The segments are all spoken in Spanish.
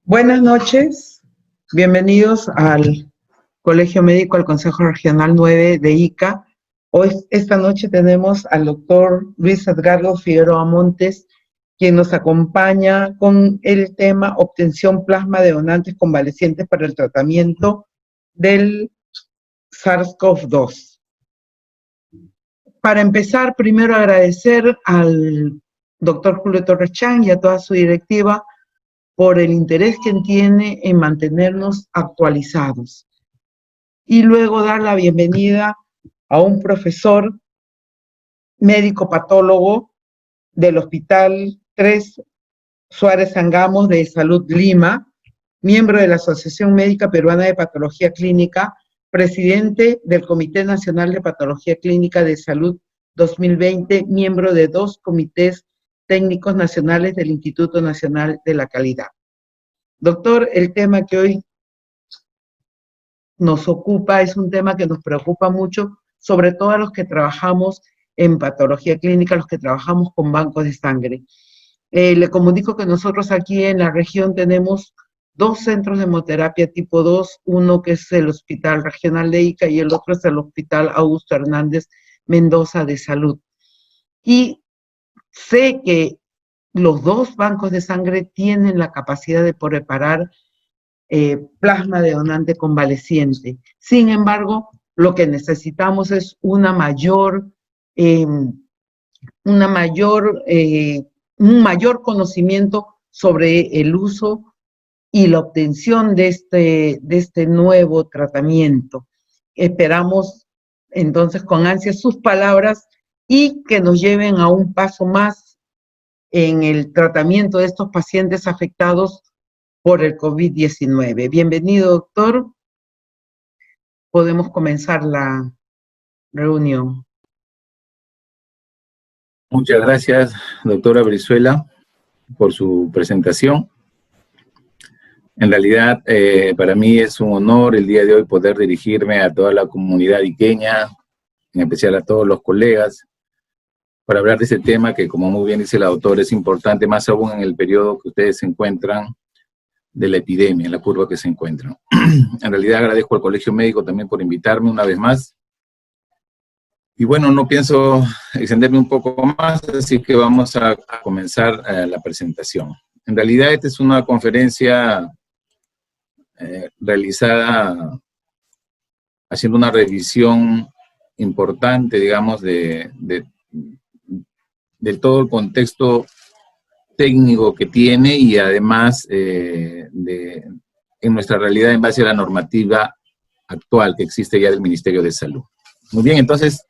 Buenas noches, bienvenidos al Colegio Médico, al Consejo Regional 9 de ICA. Esta noche tenemos al doctor Luis Edgardo Figueroa Montes, quien nos acompaña con el tema obtención plasma de donantes convalecientes para el tratamiento del SARS-CoV-2. Para empezar, primero agradecer al doctor Julio Torres Chang y a toda su directiva por el interés que tiene en mantenernos actualizados. Y luego dar la bienvenida a un profesor médico patólogo del Hospital 3 Suárez Angamos de Salud Lima, miembro de la Asociación Médica Peruana de Patología Clínica, presidente del Comité Nacional de Patología Clínica de Salud 2020, miembro de 2 comités técnicos nacionales del Instituto Nacional de la Calidad. Doctor, el tema que hoy nos ocupa es un tema que nos preocupa mucho, sobre todo a los que trabajamos en patología clínica, los que trabajamos con bancos de sangre. Le comunico que nosotros aquí en la región tenemos 2 centros de hemoterapia tipo 2, uno que es el Hospital Regional de Ica y el otro es el Hospital Augusto Hernández Mendoza de Salud. Y sé que los 2 bancos de sangre tienen la capacidad de preparar plasma de donante convaleciente. Sin embargo, lo que necesitamos es un mayor conocimiento sobre el uso y la obtención de este nuevo tratamiento. Esperamos entonces con ansia sus palabras y que nos lleven a un paso más en el tratamiento de estos pacientes afectados por el COVID-19. Bienvenido, doctor. Podemos comenzar la reunión. Muchas gracias, doctora Brizuela, por su presentación. En realidad, para mí es un honor el día de hoy poder dirigirme a toda la comunidad iqueña, en especial a todos los colegas, para hablar de ese tema que, como muy bien dice la doctora, es importante, más aún en el periodo que ustedes se encuentran de la epidemia, en la curva que se encuentran. En realidad agradezco al Colegio Médico también por invitarme una vez más. Y bueno, no pienso extenderme un poco más, así que vamos a comenzar la presentación. En realidad esta es una conferencia realizada haciendo una revisión importante, digamos, de todo el contexto técnico que tiene y además en nuestra realidad en base a la normativa actual que existe ya del Ministerio de Salud. Muy bien, entonces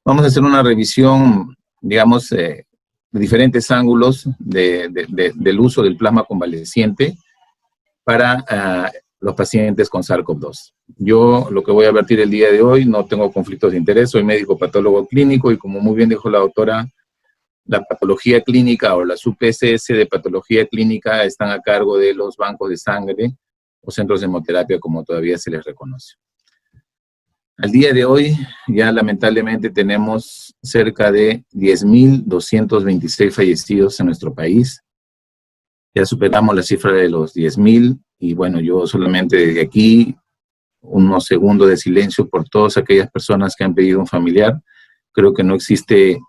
vamos a hacer una revisión, digamos, de diferentes ángulos del uso del plasma convaleciente para los pacientes con SARS-CoV-2. Yo lo que voy a advertir el día de hoy, no tengo conflictos de interés, soy médico patólogo clínico y como muy bien dijo la doctora, la patología clínica o las UPSS de patología clínica están a cargo de los bancos de sangre o centros de hemoterapia, como todavía se les reconoce. Al día de hoy, ya lamentablemente tenemos cerca de 10.226 fallecidos en nuestro país. Ya superamos la cifra de los 10.000 y bueno, yo solamente desde aquí, unos segundos de silencio por todas aquellas personas que han perdido un familiar. Creo que no existe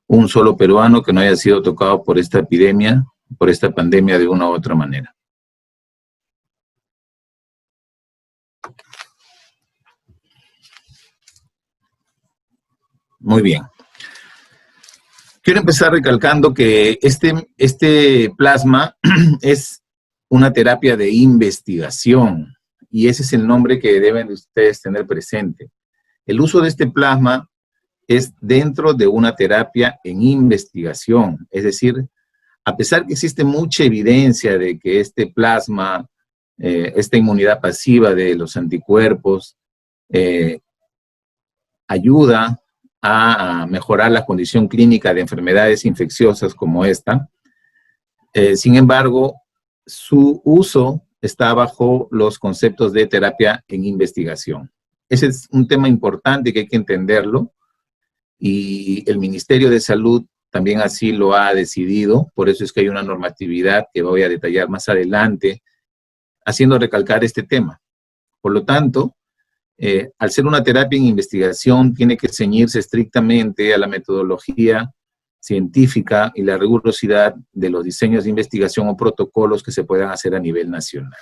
un solo peruano que no haya sido tocado por esta epidemia, por esta pandemia de una u otra manera. Muy bien. Quiero empezar recalcando que este plasma es una terapia de investigación y ese es el nombre que deben ustedes tener presente. El uso de este plasma es dentro de una terapia en investigación, es decir, a pesar que existe mucha evidencia de que este plasma, esta inmunidad pasiva de los anticuerpos, ayuda a mejorar la condición clínica de enfermedades infecciosas como esta. Sin embargo, su uso está bajo los conceptos de terapia en investigación. Ese es un tema importante que hay que entenderlo y el Ministerio de Salud también así lo ha decidido, por eso es que hay una normatividad que voy a detallar más adelante, haciendo recalcar este tema. Por lo tanto, al ser una terapia en investigación, tiene que ceñirse estrictamente a la metodología científica y la rigurosidad de los diseños de investigación o protocolos que se puedan hacer a nivel nacional.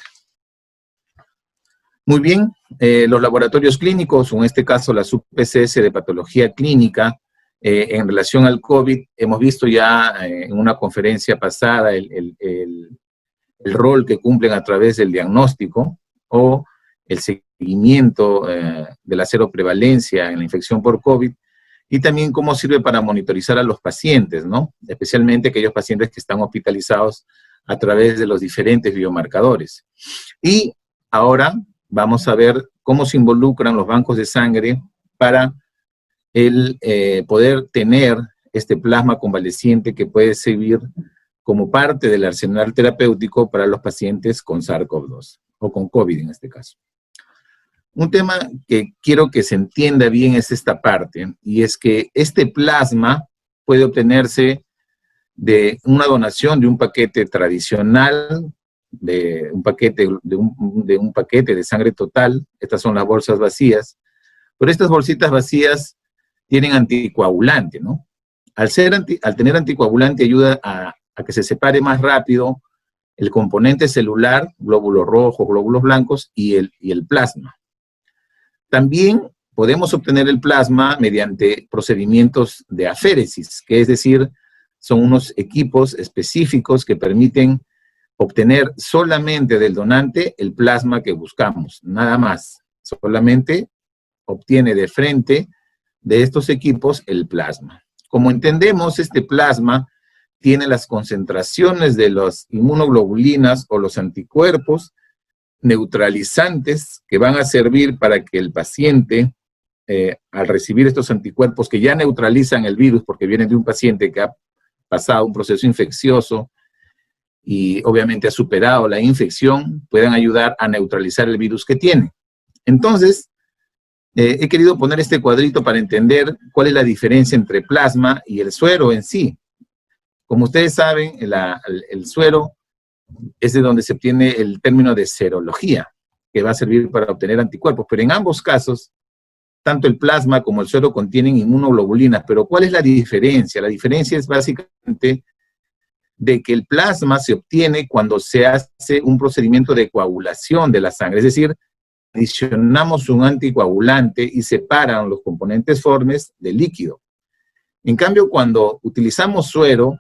Muy bien, los laboratorios clínicos, o en este caso la SUB-PCS de patología clínica, en relación al COVID, hemos visto ya en una conferencia pasada el rol que cumplen a través del diagnóstico o el seguimiento de la seroprevalencia en la infección por COVID, y también cómo sirve para monitorizar a los pacientes, ¿no? Especialmente aquellos pacientes que están hospitalizados a través de los diferentes biomarcadores. Y ahora vamos a ver cómo se involucran los bancos de sangre para el poder tener este plasma convaleciente que puede servir como parte del arsenal terapéutico para los pacientes con SARS-CoV-2, o con COVID en este caso. Un tema que quiero que se entienda bien es esta parte, y es que este plasma puede obtenerse de una donación de un paquete tradicional, de un paquete de sangre total. Estas son las bolsas vacías, pero estas bolsitas vacías tienen anticoagulante, ¿no? Al tener anticoagulante ayuda a que se separe más rápido el componente celular, glóbulos rojos, glóbulos blancos y el plasma. También podemos obtener el plasma mediante procedimientos de aféresis, que es decir, son unos equipos específicos que permiten obtener solamente del donante el plasma que buscamos, nada más. Solamente obtiene de frente de estos equipos el plasma. Como entendemos, este plasma tiene las concentraciones de las inmunoglobulinas o los anticuerpos neutralizantes que van a servir para que el paciente, al recibir estos anticuerpos que ya neutralizan el virus, porque vienen de un paciente que ha pasado un proceso infeccioso y obviamente ha superado la infección, puedan ayudar a neutralizar el virus que tiene. Entonces, he querido poner este cuadrito para entender cuál es la diferencia entre plasma y el suero en sí. Como ustedes saben, el suero es de donde se obtiene el término de serología, que va a servir para obtener anticuerpos. Pero en ambos casos, tanto el plasma como el suero contienen inmunoglobulinas. Pero ¿cuál es la diferencia? La diferencia es básicamente de que el plasma se obtiene cuando se hace un procedimiento de coagulación de la sangre. Es decir, adicionamos un anticoagulante y separan los componentes formes del líquido. En cambio, cuando utilizamos suero,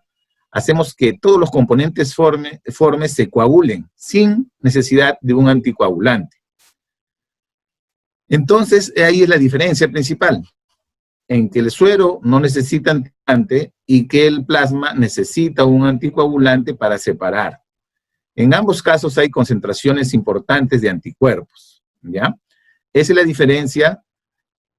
hacemos que todos los componentes formes se coagulen sin necesidad de un anticoagulante. Entonces, ahí es la diferencia principal, en que el suero no necesita anticoagulante y que el plasma necesita un anticoagulante para separar. En ambos casos hay concentraciones importantes de anticuerpos, ¿ya? Esa es la diferencia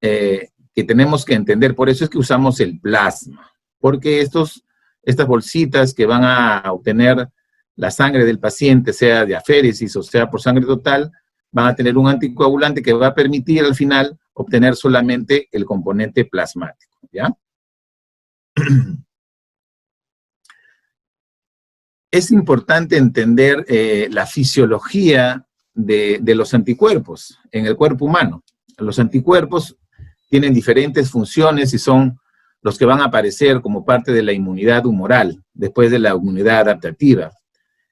que tenemos que entender. Por eso es que usamos el plasma, porque estas bolsitas que van a obtener la sangre del paciente, sea de aféresis o sea por sangre total, van a tener un anticoagulante que va a permitir al final obtener solamente el componente plasmático, ¿ya? Es importante entender la fisiología de los anticuerpos en el cuerpo humano. Los anticuerpos tienen diferentes funciones y son los que van a aparecer como parte de la inmunidad humoral, después de la inmunidad adaptativa.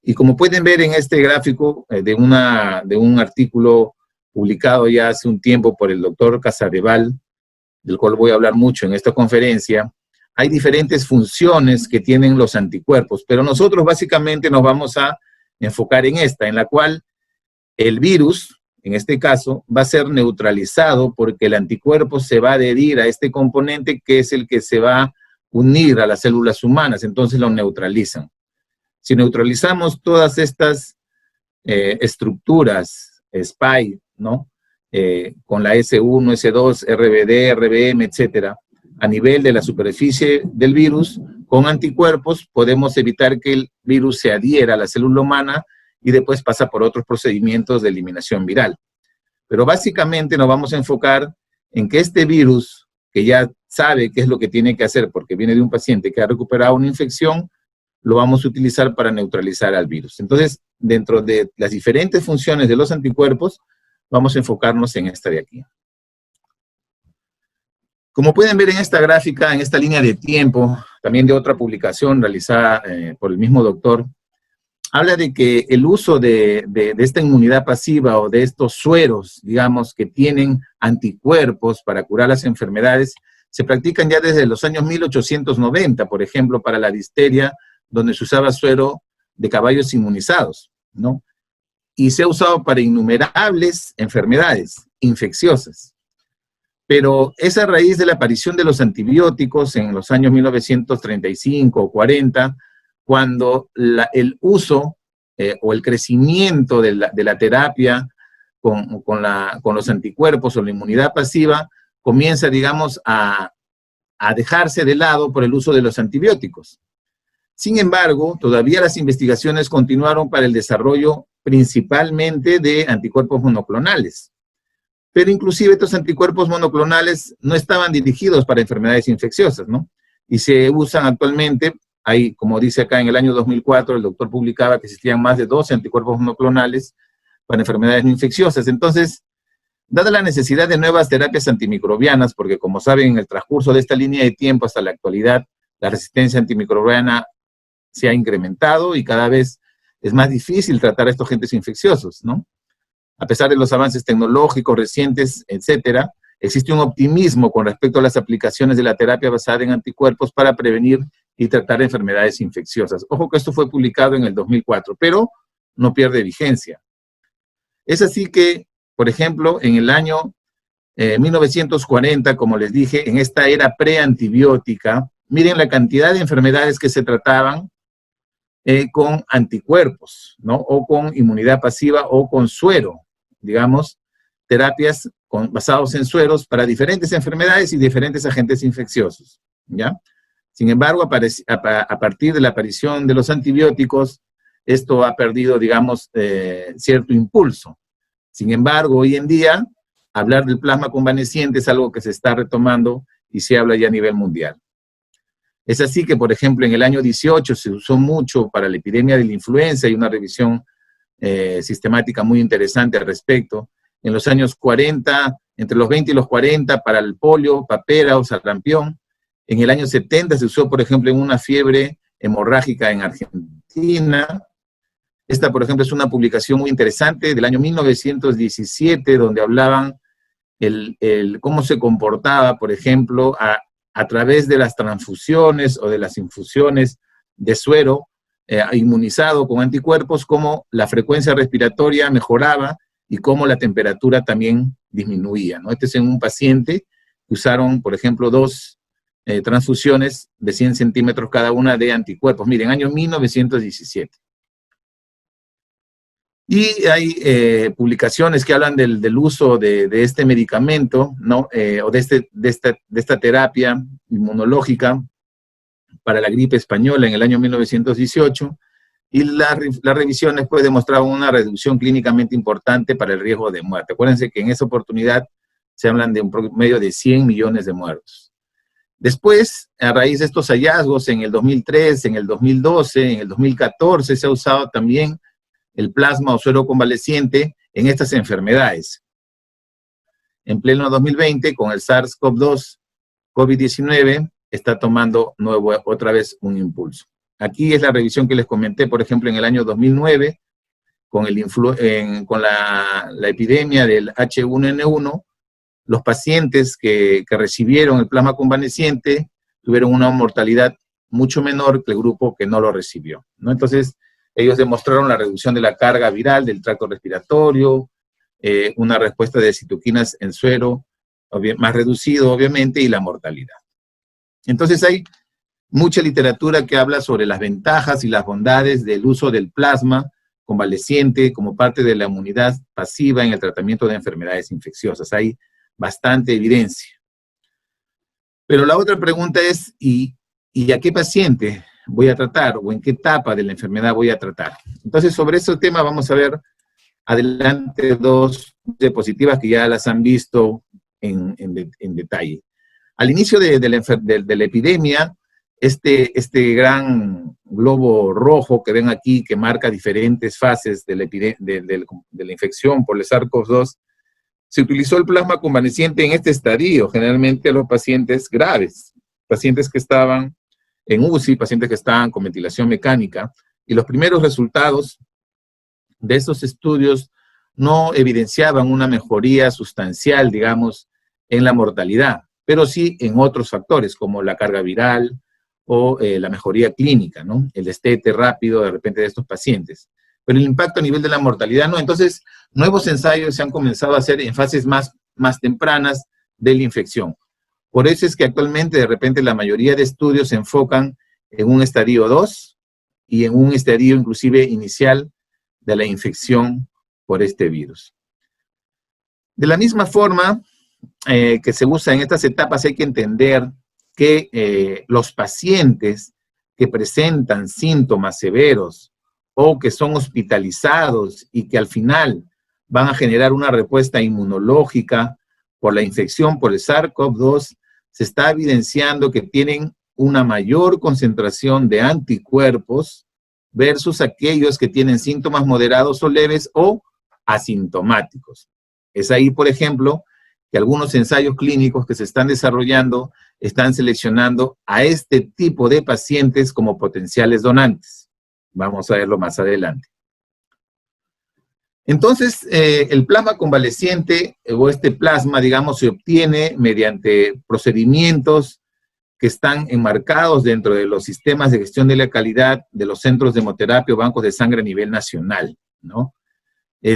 Y como pueden ver en este gráfico de un artículo publicado ya hace un tiempo por el doctor Casadevall, del cual voy a hablar mucho en esta conferencia, hay diferentes funciones que tienen los anticuerpos, pero nosotros básicamente nos vamos a enfocar en esta, en la cual el virus, en este caso, va a ser neutralizado porque el anticuerpo se va a adherir a este componente que es el que se va a unir a las células humanas, entonces lo neutralizan. Si neutralizamos todas estas estructuras, SPIKE, ¿no? Con la S1, S2, RBD, RBM, etcétera, a nivel de la superficie del virus, con anticuerpos podemos evitar que el virus se adhiera a la célula humana y después pasa por otros procedimientos de eliminación viral. Pero básicamente nos vamos a enfocar en que este virus, que ya sabe qué es lo que tiene que hacer porque viene de un paciente que ha recuperado una infección, lo vamos a utilizar para neutralizar al virus. Entonces, dentro de las diferentes funciones de los anticuerpos, vamos a enfocarnos en esta de aquí. Como pueden ver en esta gráfica, en esta línea de tiempo, también de otra publicación realizada por el mismo doctor, habla de que el uso de esta inmunidad pasiva o de estos sueros, digamos, que tienen anticuerpos para curar las enfermedades, se practican ya desde los años 1890, por ejemplo, para la difteria, donde se usaba suero de caballos inmunizados, ¿no? Y se ha usado para innumerables enfermedades infecciosas. Pero es a raíz de la aparición de los antibióticos en los años 1935 o 40, cuando el uso o el crecimiento de la terapia con los anticuerpos o la inmunidad pasiva comienza, digamos, a dejarse de lado por el uso de los antibióticos. Sin embargo, todavía las investigaciones continuaron para el desarrollo principalmente de anticuerpos monoclonales. Pero inclusive estos anticuerpos monoclonales no estaban dirigidos para enfermedades infecciosas, ¿no? Y se usan actualmente, hay, como dice acá en el año 2004, el doctor publicaba que existían más de 12 anticuerpos monoclonales para enfermedades no infecciosas. Entonces, dada la necesidad de nuevas terapias antimicrobianas, porque como saben, en el transcurso de esta línea de tiempo hasta la actualidad, la resistencia antimicrobiana se ha incrementado y cada vez es más difícil tratar a estos agentes infecciosos, ¿no? A pesar de los avances tecnológicos recientes, etcétera, existe un optimismo con respecto a las aplicaciones de la terapia basada en anticuerpos para prevenir y tratar enfermedades infecciosas. Ojo que esto fue publicado en el 2004, pero no pierde vigencia. Es así que, por ejemplo, en el año 1940, como les dije, en esta era preantibiótica, miren la cantidad de enfermedades que se trataban con anticuerpos, ¿no? O con inmunidad pasiva o con suero, digamos, terapias basadas en sueros para diferentes enfermedades y diferentes agentes infecciosos, ¿ya? Sin embargo, a partir de la aparición de los antibióticos, esto ha perdido, digamos, cierto impulso. Sin embargo, hoy en día, hablar del plasma convaleciente es algo que se está retomando y se habla ya a nivel mundial. Es así que, por ejemplo, en el año 18 se usó mucho para la epidemia de la influenza y una revisión sistemática muy interesante al respecto. En los años 40, entre los 20 y los 40, para el polio, papera o sarampión. En el año 70 se usó, por ejemplo, en una fiebre hemorrágica en Argentina. Esta, por ejemplo, es una publicación muy interesante del año 1917, donde hablaban cómo se comportaba, por ejemplo, a través de las transfusiones o de las infusiones de suero inmunizado con anticuerpos, cómo la frecuencia respiratoria mejoraba y cómo la temperatura también disminuía, ¿no? Este es en un paciente que usaron, por ejemplo, 2 transfusiones de 100 centímetros cada una de anticuerpos. Miren, año 1917. Y hay publicaciones que hablan del uso de este medicamento, ¿no? O de esta terapia inmunológica para la gripe española en el año 1918, y las revisiones pues demostraron una reducción clínicamente importante para el riesgo de muerte. Acuérdense que en esa oportunidad se hablan de un promedio de 100 millones de muertos. Después, a raíz de estos hallazgos, en el 2003, en el 2012, en el 2014, se ha usado también el plasma o suero convaleciente en estas enfermedades. En pleno 2020, con el SARS-CoV-2, COVID-19, está tomando otra vez un impulso. Aquí es la revisión que les comenté, por ejemplo, en el año 2009, con la epidemia del H1N1, los pacientes que recibieron el plasma convaleciente tuvieron una mortalidad mucho menor que el grupo que no lo recibió, ¿no? Entonces, ellos demostraron la reducción de la carga viral del tracto respiratorio, una respuesta de citoquinas en suero más reducido, obviamente, y la mortalidad. Entonces, hay mucha literatura que habla sobre las ventajas y las bondades del uso del plasma convaleciente como parte de la inmunidad pasiva en el tratamiento de enfermedades infecciosas. Hay bastante evidencia. Pero la otra pregunta es, ¿y a qué paciente voy a tratar o en qué etapa de la enfermedad voy a tratar? Entonces, sobre ese tema vamos a ver adelante 2 diapositivas que ya las han visto en detalle. Al inicio de la epidemia, este gran globo rojo que ven aquí, que marca diferentes fases de la infección por el SARS-CoV-2, se utilizó el plasma convaleciente en este estadio, generalmente a los pacientes graves, pacientes que estaban en UCI, pacientes que estaban con ventilación mecánica, y los primeros resultados de estos estudios no evidenciaban una mejoría sustancial, digamos, en la mortalidad, pero sí en otros factores, como la carga viral o la mejoría clínica, ¿no? El destete rápido de repente de estos pacientes. Pero el impacto a nivel de la mortalidad no. Entonces, nuevos ensayos se han comenzado a hacer en fases más tempranas de la infección. Por eso es que actualmente, de repente, la mayoría de estudios se enfocan en un estadio 2 y en un estadio inclusive inicial de la infección por este virus. De la misma forma que se usa en estas etapas, hay que entender que los pacientes que presentan síntomas severos o que son hospitalizados y que al final van a generar una respuesta inmunológica por la infección por el SARS-CoV-2, se está evidenciando que tienen una mayor concentración de anticuerpos versus aquellos que tienen síntomas moderados o leves o asintomáticos. Es ahí, por ejemplo, que algunos ensayos clínicos que se están desarrollando están seleccionando a este tipo de pacientes como potenciales donantes. Vamos a verlo más adelante. Entonces, el plasma convaleciente o este plasma, digamos, se obtiene mediante procedimientos que están enmarcados dentro de los sistemas de gestión de la calidad de los centros de hemoterapia o bancos de sangre a nivel nacional, ¿no?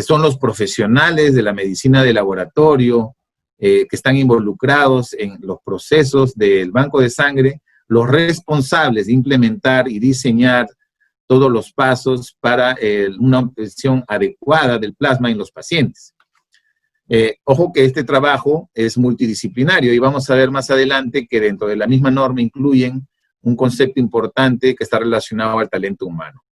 Son los profesionales de la medicina de laboratorio que están involucrados en los procesos del banco de sangre, los responsables de implementar y diseñar todos los pasos para una obtención adecuada del plasma en los pacientes. Ojo que este trabajo es multidisciplinario y vamos a ver más adelante que dentro de la misma norma incluyen un concepto importante que está relacionado al talento humano.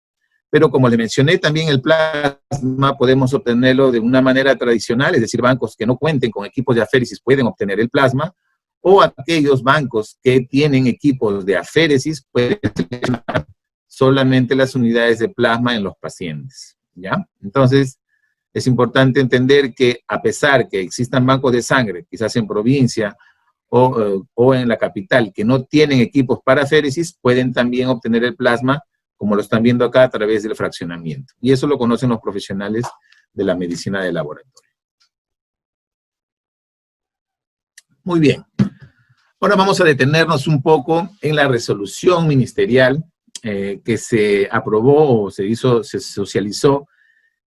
Pero como les mencioné, también el plasma podemos obtenerlo de una manera tradicional, es decir, bancos que no cuenten con equipos de aféresis pueden obtener el plasma, o aquellos bancos que tienen equipos de aféresis pueden seleccionar solamente las unidades de plasma en los pacientes, ¿ya? Entonces, es importante entender que a pesar que existan bancos de sangre, quizás en provincia o en la capital, que no tienen equipos para aféresis, pueden también obtener el plasma, como lo están viendo acá, a través del fraccionamiento. Y eso lo conocen los profesionales de la medicina de laboratorio. Muy bien. Ahora vamos a detenernos un poco en la resolución ministerial que se aprobó o se socializó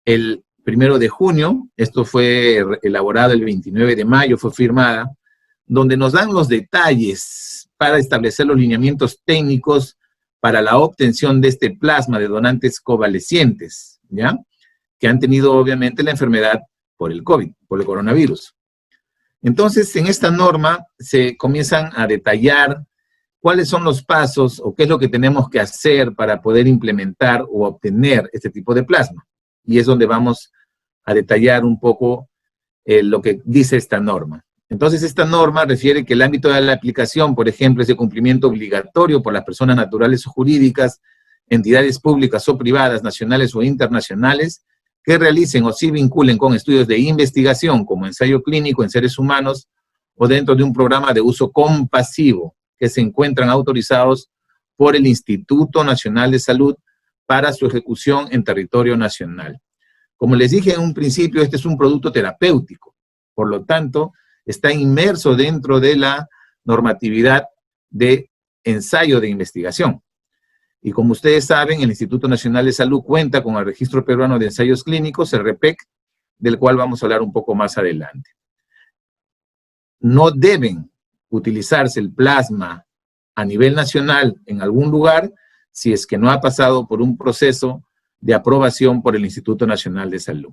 el 1 de junio. Esto fue elaborado el 29 de mayo, fue firmada, donde nos dan los detalles para establecer los lineamientos técnicos para la obtención de este plasma de donantes convalecientes, ¿ya? Que han tenido obviamente la enfermedad por el COVID, por el coronavirus. Entonces, en esta norma se comienzan a detallar cuáles son los pasos o qué es lo que tenemos que hacer para poder implementar o obtener este tipo de plasma. Y es donde vamos a detallar un poco lo que dice esta norma. Entonces, esta norma refiere que el ámbito de la aplicación, por ejemplo, es de cumplimiento obligatorio por las personas naturales o jurídicas, entidades públicas o privadas, nacionales o internacionales, que realicen o se vinculen con estudios de investigación como ensayo clínico en seres humanos o dentro de un programa de uso compasivo que se encuentran autorizados por el Instituto Nacional de Salud para su ejecución en territorio nacional. Como les dije en un principio, este es un producto terapéutico, por lo tanto, está inmerso dentro de la normatividad de ensayo de investigación. Y como ustedes saben, el Instituto Nacional de Salud cuenta con el Registro Peruano de Ensayos Clínicos, el REPEC, del cual vamos a hablar un poco más adelante. No deben utilizarse el plasma a nivel nacional en algún lugar si es que no ha pasado por un proceso de aprobación por el Instituto Nacional de Salud.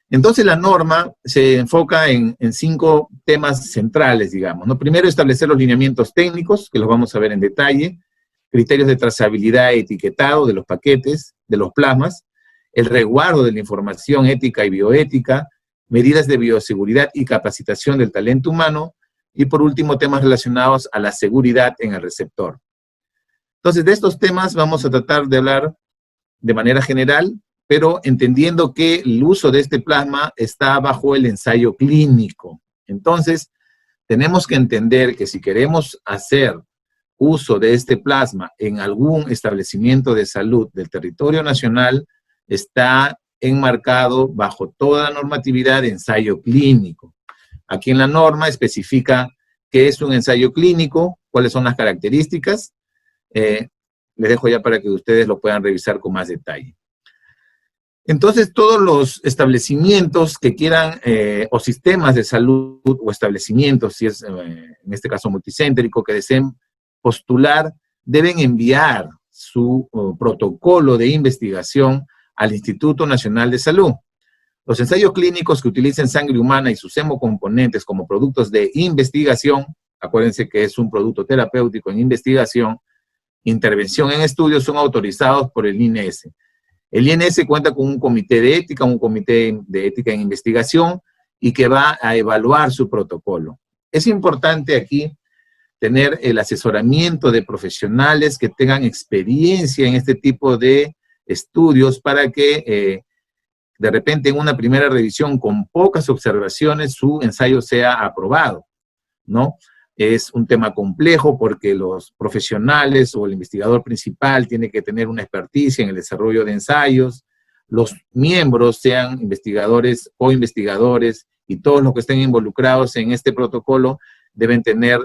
Entonces la norma se enfoca en 5 temas centrales, digamos, ¿no? Primero, establecer los lineamientos técnicos, que los vamos a ver en detalle, criterios de trazabilidad y etiquetado de los paquetes, de los plasmas, el resguardo de la información ética y bioética, medidas de bioseguridad y capacitación del talento humano, Y por último, temas relacionados a la seguridad en el receptor. Entonces, de estos temas vamos a tratar de hablar de manera general, pero entendiendo que el uso de este plasma está bajo el ensayo clínico. Entonces, tenemos que entender que si queremos hacer uso de este plasma en algún establecimiento de salud del territorio nacional, está enmarcado bajo toda la normatividad de ensayo clínico. Aquí en la norma especifica qué es un ensayo clínico, cuáles son las características. Les dejo ya para que ustedes lo puedan revisar con más detalle. Entonces, todos los establecimientos que quieran, o sistemas de salud, o establecimientos, si es en este caso multicéntrico, que deseen postular, deben enviar su protocolo de investigación al Instituto Nacional de Salud. Los ensayos clínicos que utilicen sangre humana y sus hemocomponentes como productos de investigación, acuérdense que es un producto terapéutico en investigación, intervención en estudios, son autorizados por el INS. El INS cuenta con un comité de ética en investigación, y que va a evaluar su protocolo. Es importante aquí tener el asesoramiento de profesionales que tengan experiencia en este tipo de estudios para que de repente en una primera revisión con pocas observaciones su ensayo sea aprobado, ¿no? Es un tema complejo porque los profesionales o el investigador principal tiene que tener una experticia en el desarrollo de ensayos, los miembros sean investigadores o investigadores y todos los que estén involucrados en este protocolo deben tener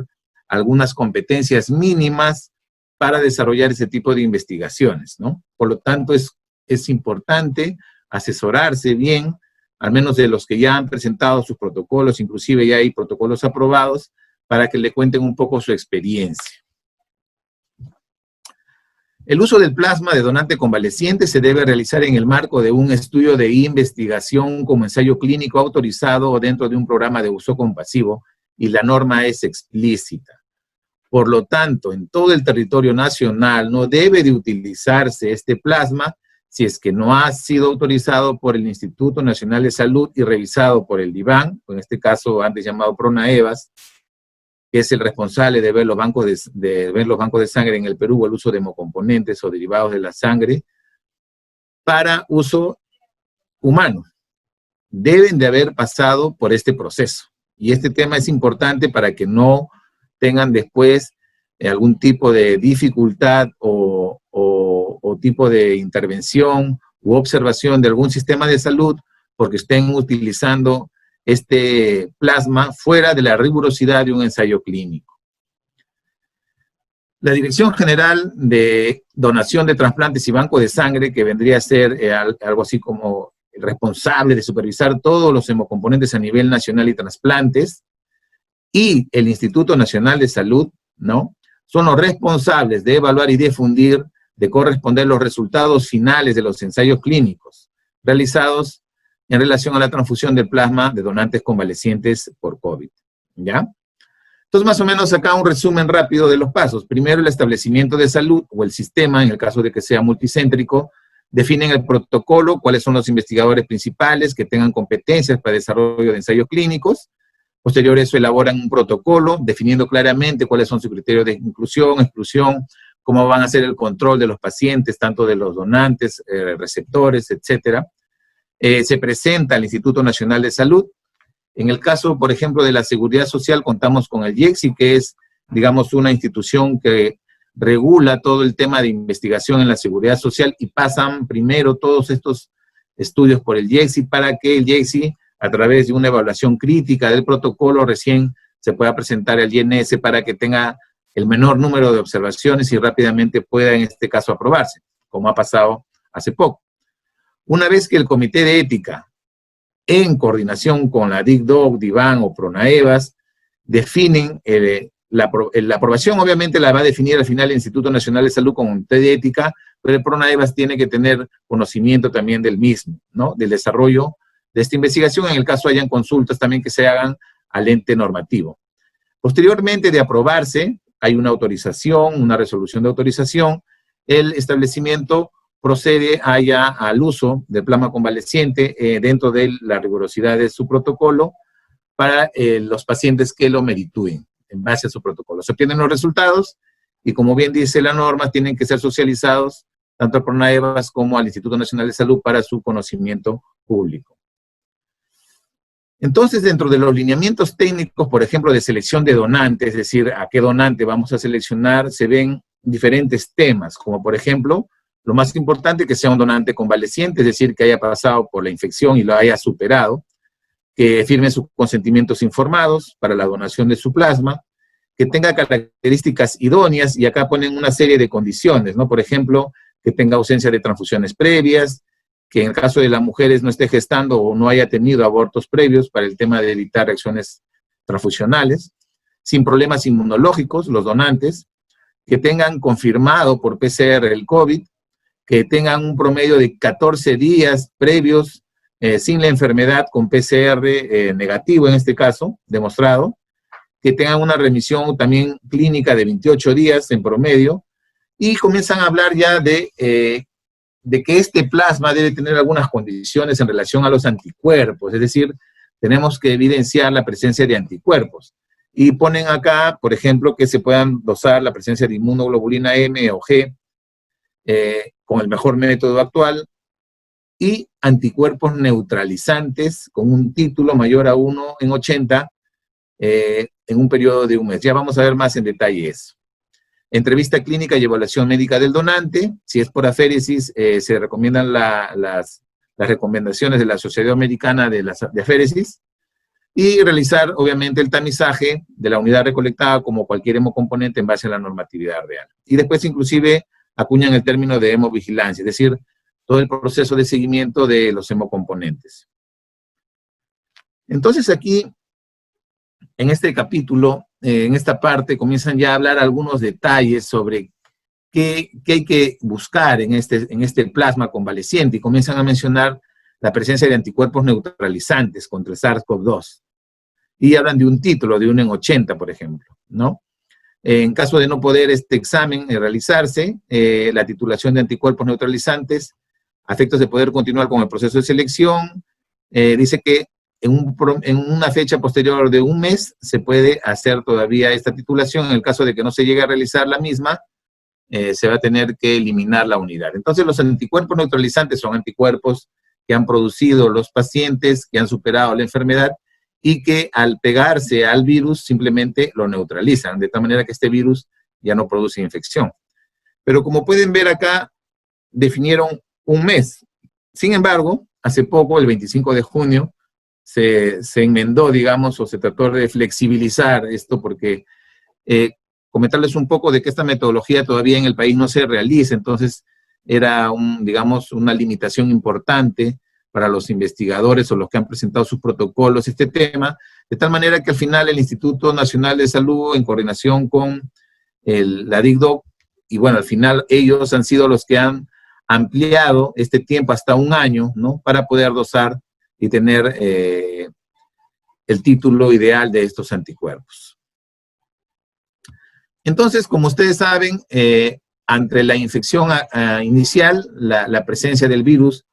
algunas competencias mínimas para desarrollar ese tipo de investigaciones, ¿no? Por lo tanto, es importante asesorarse bien, al menos de los que ya han presentado sus protocolos, inclusive ya hay protocolos aprobados, para que le cuenten un poco su experiencia. El uso del plasma de donante convaleciente se debe realizar en el marco de un estudio de investigación como ensayo clínico autorizado o dentro de un programa de uso compasivo, y la norma es explícita. Por lo tanto, en todo el territorio nacional no debe de utilizarse este plasma si es que no ha sido autorizado por el Instituto Nacional de Salud y revisado por el DIVAN, en este caso antes llamado PRONAEVAS, que es el responsable de ver los bancos de sangre en el Perú, o el uso de hemocomponentes o derivados de la sangre, para uso humano. Deben de haber pasado por este proceso. Y este tema es importante para que no tengan después algún tipo de dificultad o tipo de intervención u observación de algún sistema de salud porque estén utilizando este plasma fuera de la rigurosidad de un ensayo clínico. La Dirección General de Donación de Trasplantes y Banco de Sangre, que vendría a ser algo así como el responsable de supervisar todos los hemocomponentes a nivel nacional y trasplantes, y el Instituto Nacional de Salud, ¿no?, son los responsables de evaluar y difundir, de corresponder los resultados finales de los ensayos clínicos realizados en relación a la transfusión del plasma de donantes convalecientes por COVID, ¿ya? Entonces, más o menos acá un resumen rápido de los pasos. Primero, el establecimiento de salud o el sistema, en el caso de que sea multicéntrico, definen el protocolo, cuáles son los investigadores principales que tengan competencias para el desarrollo de ensayos clínicos. Posterior a eso, elaboran un protocolo, definiendo claramente cuáles son sus criterios de inclusión, exclusión, cómo van a hacer el control de los pacientes, tanto de los donantes, receptores, etcétera. Se presenta al Instituto Nacional de Salud. En el caso, por ejemplo, de la Seguridad Social, contamos con el IECSI, que es, digamos, una institución que regula todo el tema de investigación en la Seguridad Social, y pasan primero todos estos estudios por el IECSI para que el IECSI, a través de una evaluación crítica del protocolo, recién se pueda presentar al INS para que tenga el menor número de observaciones y rápidamente pueda, en este caso, aprobarse, como ha pasado hace poco. Una vez que el Comité de Ética, en coordinación con la DICDOC, DIVAN o PRONAEVAS, definen la aprobación, obviamente la va a definir al final el Instituto Nacional de Salud con Comité de Ética, pero el PRONAEVAS tiene que tener conocimiento también del mismo, ¿no?, del desarrollo de esta investigación, en el caso hayan consultas también que se hagan al ente normativo. Posteriormente de aprobarse, hay una autorización, una resolución de autorización, el establecimiento procede al uso del plasma convaleciente dentro de la rigurosidad de su protocolo, para los pacientes que lo meritúen en base a su protocolo. Se obtienen los resultados y, como bien dice la norma, tienen que ser socializados tanto por PRONAEVAS como al Instituto Nacional de Salud para su conocimiento público. Entonces, dentro de los lineamientos técnicos, por ejemplo, de selección de donantes, es decir, a qué donante vamos a seleccionar, se ven diferentes temas, como por ejemplo, lo más importante, que sea un donante convaleciente, es decir, que haya pasado por la infección y lo haya superado, que firme sus consentimientos informados para la donación de su plasma, que tenga características idóneas, y acá ponen una serie de condiciones, ¿no? Por ejemplo, que tenga ausencia de transfusiones previas, que en el caso de las mujeres no esté gestando o no haya tenido abortos previos para el tema de evitar reacciones transfusionales, sin problemas inmunológicos, los donantes, que tengan confirmado por PCR el COVID, que tengan un promedio de 14 días previos sin la enfermedad con PCR negativo en este caso, demostrado, que tengan una remisión también clínica de 28 días en promedio, y comienzan a hablar ya de que este plasma debe tener algunas condiciones en relación a los anticuerpos, es decir, tenemos que evidenciar la presencia de anticuerpos. Y ponen acá, por ejemplo, que se puedan dosar la presencia de inmunoglobulina M o G con el mejor método actual, y anticuerpos neutralizantes con un título mayor a 1 en 80 en un periodo de un mes. Ya vamos a ver más en detalle eso. Entrevista clínica y evaluación médica del donante. Si es por aféresis, se recomiendan las recomendaciones de la Sociedad Americana de Aféresis, y realizar, obviamente, el tamizaje de la unidad recolectada como cualquier hemocomponente en base a la normatividad real. Y después, inclusive, acuñan el término de hemovigilancia, es decir, todo el proceso de seguimiento de los hemocomponentes. Entonces, aquí, en este capítulo, en esta parte, comienzan ya a hablar algunos detalles sobre qué hay que buscar en este plasma convaleciente, y comienzan a mencionar la presencia de anticuerpos neutralizantes contra el SARS-CoV-2. Y hablan de un título, de 1 en 80, por ejemplo, ¿no? En caso de no poder este examen realizarse, la titulación de anticuerpos neutralizantes, a efectos de poder continuar con el proceso de selección, dice que en una fecha posterior de un mes se puede hacer todavía esta titulación. En el caso de que no se llegue a realizar la misma, se va a tener que eliminar la unidad. Entonces, los anticuerpos neutralizantes son anticuerpos que han producido los pacientes que han superado la enfermedad y que al pegarse al virus simplemente lo neutralizan, de tal manera que este virus ya no produce infección. Pero como pueden ver acá, definieron un mes. Sin embargo, hace poco, el 25 de junio, se enmendó, digamos, o se trató de flexibilizar esto, porque comentarles un poco de que esta metodología todavía en el país no se realiza. Entonces era, digamos, una limitación importante para los investigadores o los que han presentado sus protocolos este tema, de tal manera que al final el Instituto Nacional de Salud, en coordinación con la DICDOC, y bueno, al final ellos han sido los que han ampliado este tiempo hasta un año, ¿no?, para poder dosar y tener el título ideal de estos anticuerpos. Entonces, como ustedes saben, ante la infección inicial, la presencia del virus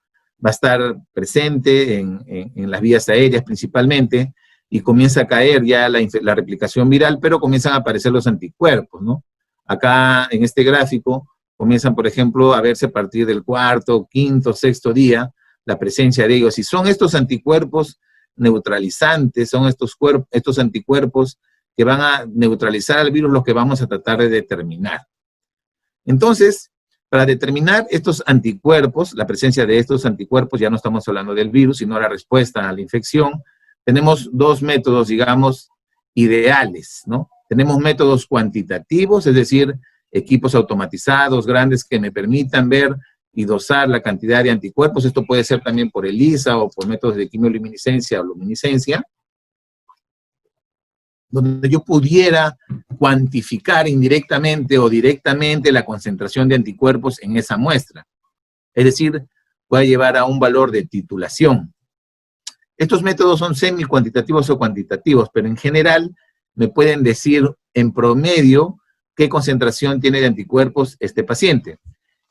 va a estar presente en las vías aéreas principalmente, y comienza a caer ya la replicación viral, pero comienzan a aparecer los anticuerpos, ¿no? Acá en este gráfico comienzan, por ejemplo, a verse a partir del 4º, 5º, 6º día la presencia de ellos, y son estos anticuerpos neutralizantes, son estos anticuerpos que van a neutralizar al virus los que vamos a tratar de determinar. Entonces, para determinar estos anticuerpos, la presencia de estos anticuerpos, ya no estamos hablando del virus, sino la respuesta a la infección, tenemos dos métodos, digamos, ideales, ¿no? Tenemos métodos cuantitativos, es decir, equipos automatizados, grandes, que me permitan ver y dosar la cantidad de anticuerpos. Esto puede ser también por ELISA o por métodos de quimioluminiscencia o luminiscencia, donde yo pudiera cuantificar indirectamente o directamente la concentración de anticuerpos en esa muestra. Es decir, voy a llevar a un valor de titulación. Estos métodos son semi-cuantitativos o cuantitativos, pero en general me pueden decir en promedio qué concentración tiene de anticuerpos este paciente.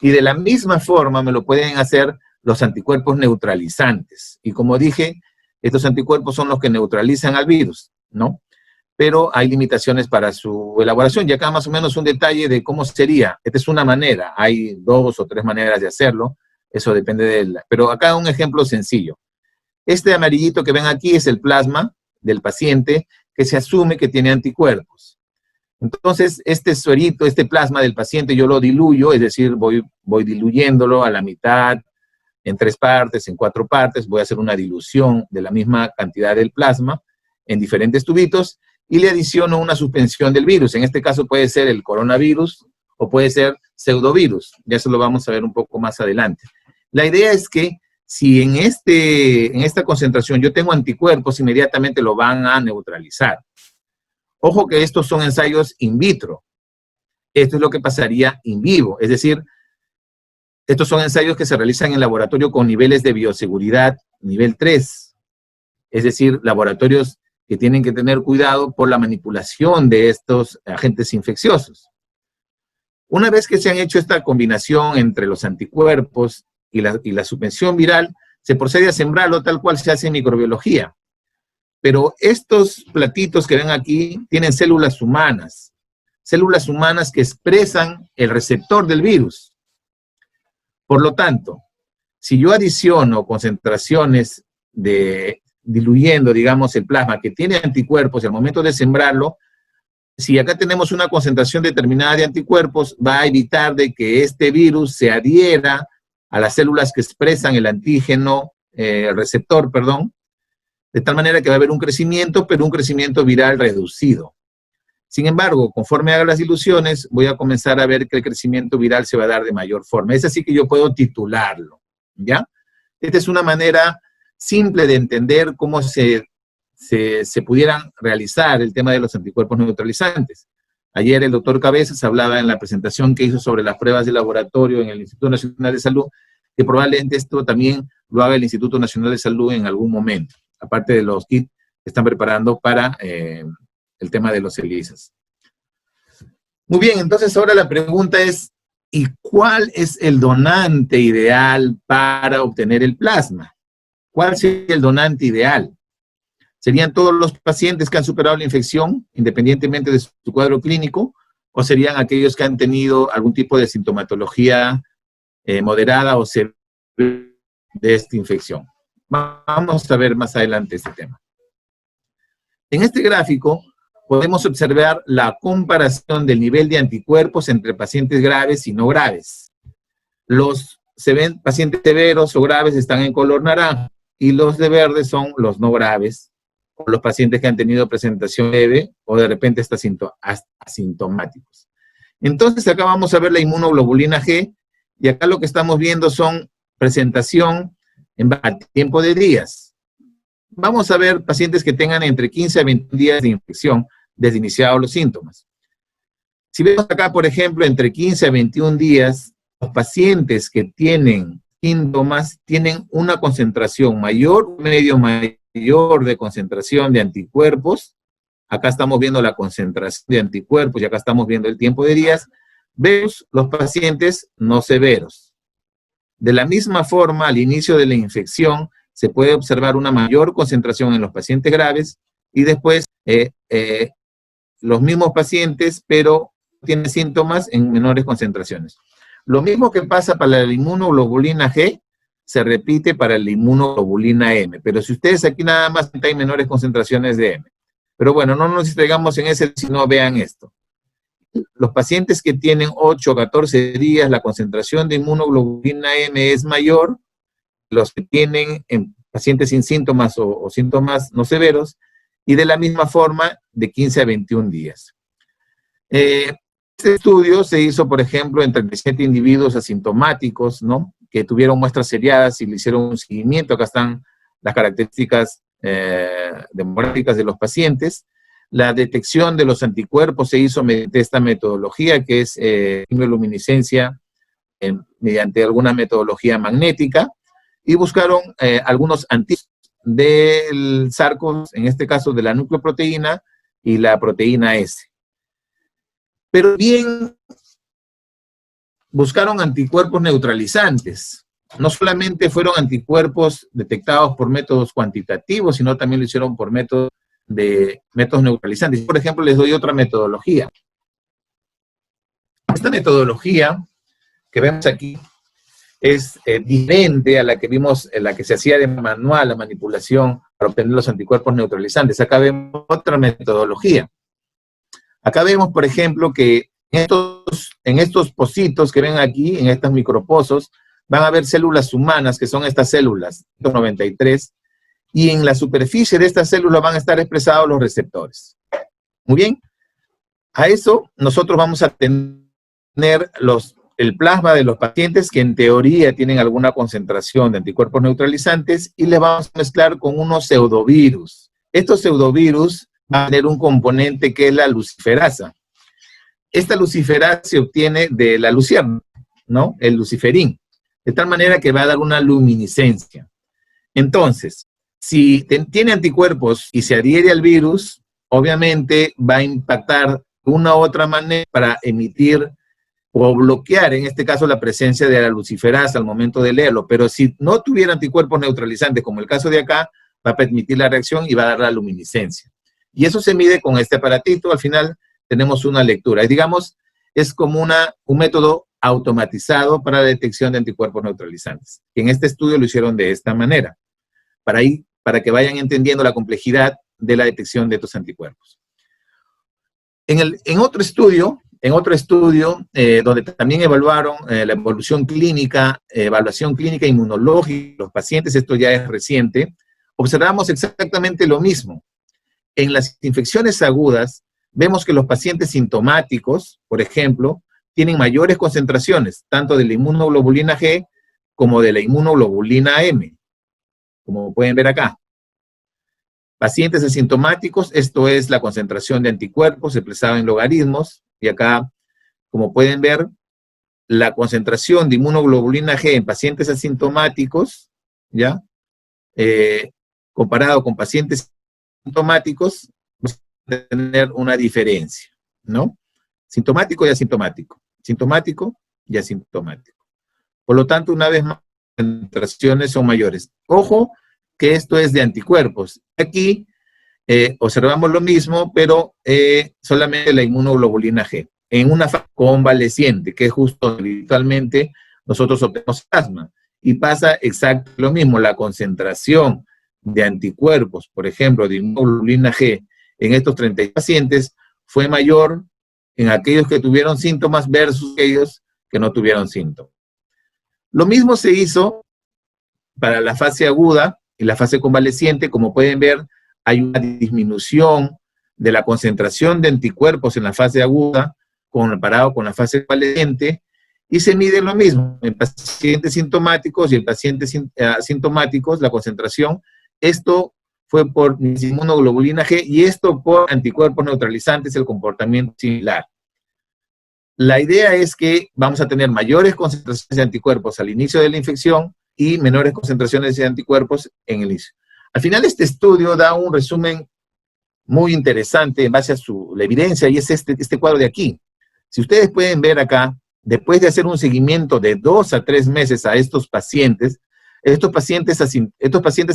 Y de la misma forma me lo pueden hacer los anticuerpos neutralizantes. Y como dije, Estos anticuerpos son los que neutralizan al virus, ¿no? Pero hay limitaciones para su elaboración. Y acá más o menos un detalle de cómo sería. Esta es una manera. Hay 2 o 3 maneras de hacerlo. Eso depende de... Pero acá un ejemplo sencillo. Este amarillito que ven aquí es el plasma del paciente que se asume que tiene anticuerpos. Entonces, este suerito, este plasma del paciente, yo lo diluyo, es decir, voy diluyéndolo a la mitad, en 3 partes, en 4 partes, voy a hacer una dilución de la misma cantidad del plasma en diferentes tubitos y le adiciono una suspensión del virus. En este caso puede ser el coronavirus o puede ser pseudovirus. Ya eso lo vamos a ver un poco más adelante. La idea es que si en esta concentración yo tengo anticuerpos, inmediatamente lo van a neutralizar. Ojo que estos son ensayos in vitro. Esto es lo que pasaría in vivo. Es decir, estos son ensayos que se realizan en laboratorio con niveles de bioseguridad nivel 3. Es decir, laboratorios que tienen que tener cuidado por la manipulación de estos agentes infecciosos. Una vez que se han hecho esta combinación entre los anticuerpos y la suspensión viral, se procede a sembrarlo tal cual se hace en microbiología. Pero estos platitos que ven aquí tienen células humanas que expresan el receptor del virus. Por lo tanto, si yo adiciono concentraciones diluyendo, digamos, el plasma que tiene anticuerpos al momento de sembrarlo, si acá tenemos una concentración determinada de anticuerpos, va a evitar de que este virus se adhiera a las células que expresan el antígeno, el receptor, perdón, de tal manera que va a haber un crecimiento, pero un crecimiento viral reducido. Sin embargo, conforme haga las diluciones, voy a comenzar a ver que el crecimiento viral se va a dar de mayor forma. Es así que yo puedo titularlo, ¿ya? Esta es una manera simple de entender cómo se pudieran realizar el tema de los anticuerpos neutralizantes. Ayer el doctor Cabezas hablaba en la presentación que hizo sobre las pruebas de laboratorio en el Instituto Nacional de Salud, que probablemente esto también lo haga el Instituto Nacional de Salud en algún momento, aparte de los kits que están preparando para el tema de los ELISAs. Muy bien, entonces ahora la pregunta es, ¿y cuál es el donante ideal para obtener el plasma? ¿Cuál sería el donante ideal? ¿Serían todos los pacientes que han superado la infección, independientemente de su cuadro clínico, o serían aquellos que han tenido algún tipo de sintomatología moderada o severa de esta infección? Vamos a ver más adelante este tema. En este gráfico podemos observar la comparación del nivel de anticuerpos entre pacientes graves y no graves. Los pacientes severos o graves están en color naranja y los de verde son los no graves, o los pacientes que han tenido presentación leve o de repente hasta asintomáticos. Entonces acá vamos a ver la inmunoglobulina G y acá lo que estamos viendo son presentación en tiempo de días. Vamos a ver pacientes que tengan entre 15 a 21 días de infección desde iniciados los síntomas. Si vemos acá, por ejemplo, entre 15 a 21 días, los pacientes que tienen síntomas tienen una concentración mayor, medio mayor de concentración de anticuerpos. Acá estamos viendo la concentración de anticuerpos y acá estamos viendo el tiempo de días. Vemos los pacientes no severos. De la misma forma, al inicio de la infección, se puede observar una mayor concentración en los pacientes graves y después los mismos pacientes, pero tienen síntomas en menores concentraciones. Lo mismo que pasa para la inmunoglobulina G, se repite para la inmunoglobulina M. Pero si ustedes aquí nada más hay menores concentraciones de M. Pero bueno, no nos distraigamos en ese, sino vean esto. Los pacientes que tienen 8 o 14 días, la concentración de inmunoglobulina M es mayor. Los que tienen en pacientes sin síntomas o síntomas no severos, y de la misma forma de 15 a 21 días. Este estudio se hizo, por ejemplo, en 37 individuos asintomáticos, ¿no?, que tuvieron muestras seriadas y le hicieron un seguimiento. Acá están las características demográficas de los pacientes. La detección de los anticuerpos se hizo mediante esta metodología, que es bioluminiscencia mediante alguna metodología magnética, y buscaron algunos antígenos del SARS-CoV, en este caso de la nucleoproteína y la proteína S. Pero bien, buscaron anticuerpos neutralizantes. no solamente fueron anticuerpos detectados por métodos cuantitativos, sino también lo hicieron por métodos neutralizantes. Por ejemplo, les doy otra metodología. Esta metodología que vemos aquí es diferente a la que vimos, en la que se hacía de manual, la manipulación para obtener los anticuerpos neutralizantes. Acá vemos otra metodología. Acá vemos, por ejemplo, que en estos pocitos que ven aquí, en estos micropozos, van a haber células humanas, que son estas células, 93, y en la superficie de estas células van a estar expresados los receptores. Muy bien. A eso nosotros vamos a tener el plasma de los pacientes que en teoría tienen alguna concentración de anticuerpos neutralizantes y les vamos a mezclar con unos pseudovirus. Estos pseudovirus van a tener un componente que es la luciferasa. Esta luciferasa se obtiene de la lucierna, ¿no? El luciferín. De tal manera que va a dar una luminiscencia. Entonces, si tiene anticuerpos y se adhiere al virus, obviamente va a impactar de una u otra manera para emitir o bloquear, en este caso, la presencia de la luciferasa al momento de leerlo. Pero si no tuviera anticuerpos neutralizantes, como el caso de acá, va a permitir la reacción y va a dar la luminiscencia. Y eso se mide con este aparatito. Al final tenemos una lectura. Y digamos, es como un método automatizado para la detección de anticuerpos neutralizantes. En este estudio lo hicieron de esta manera, para que vayan entendiendo la complejidad de la detección de estos anticuerpos. En otro estudio, donde también evaluaron la evaluación clínica inmunológica de los pacientes, esto ya es reciente, observamos exactamente lo mismo. En las infecciones agudas, vemos que los pacientes sintomáticos, por ejemplo, tienen mayores concentraciones, tanto de la inmunoglobulina G como de la inmunoglobulina M, como pueden ver acá. Pacientes asintomáticos, esto es la concentración de anticuerpos expresada en logaritmos, y acá, como pueden ver, la concentración de inmunoglobulina G en pacientes asintomáticos, ¿ya? Comparado con pacientes sintomáticos, vamos a tener una diferencia, ¿no? Sintomático y asintomático. Sintomático y asintomático. Por lo tanto, una vez más, las concentraciones son mayores. Ojo que esto es de anticuerpos. Aquí observamos lo mismo, pero solamente la inmunoglobulina G. En una fase convaleciente, que es justo habitualmente nosotros obtenemos plasma. Y pasa exactamente lo mismo. La concentración de anticuerpos, por ejemplo, de inmunoglobulina G en estos 30 pacientes fue mayor en aquellos que tuvieron síntomas versus aquellos que no tuvieron síntomas. Lo mismo se hizo para la fase aguda y la fase convaleciente. Como pueden ver, hay una disminución de la concentración de anticuerpos en la fase aguda comparado con la fase convaleciente, y se mide lo mismo en pacientes sintomáticos y en pacientes asintomáticos, la concentración. Esto fue por inmunoglobulina G y esto por anticuerpos neutralizantes, el comportamiento similar. La idea es que vamos a tener mayores concentraciones de anticuerpos al inicio de la infección y menores concentraciones de anticuerpos en el inicio. Al final, este estudio da un resumen muy interesante en base a la evidencia, y es este cuadro de aquí. Si ustedes pueden ver acá, después de hacer un seguimiento de 2 a 3 meses a estos pacientes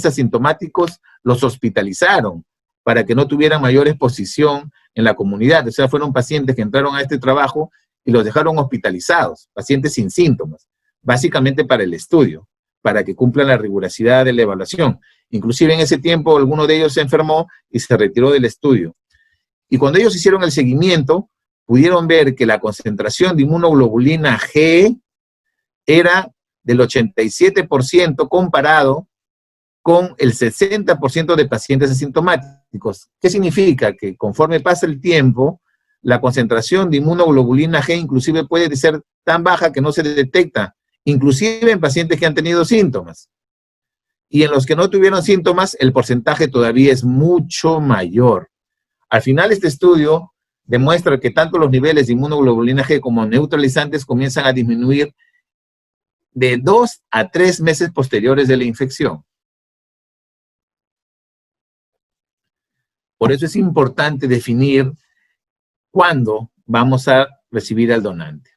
asintomáticos los hospitalizaron para que no tuvieran mayor exposición en la comunidad. O sea, fueron pacientes que entraron a este trabajo y los dejaron hospitalizados, pacientes sin síntomas, básicamente para el estudio, para que cumplan la rigurosidad de la evaluación. Inclusive en ese tiempo alguno de ellos se enfermó y se retiró del estudio. Y cuando ellos hicieron el seguimiento, pudieron ver que la concentración de inmunoglobulina G era del 87% comparado con el 60% de pacientes asintomáticos. ¿Qué significa? Que conforme pasa el tiempo, la concentración de inmunoglobulina G inclusive puede ser tan baja que no se detecta, inclusive en pacientes que han tenido síntomas. Y en los que no tuvieron síntomas, el porcentaje todavía es mucho mayor. Al final, este estudio demuestra que tanto los niveles de inmunoglobulina G como neutralizantes comienzan a disminuir de 2 a 3 meses posteriores de la infección. Por eso es importante definir cuándo vamos a recibir al donante.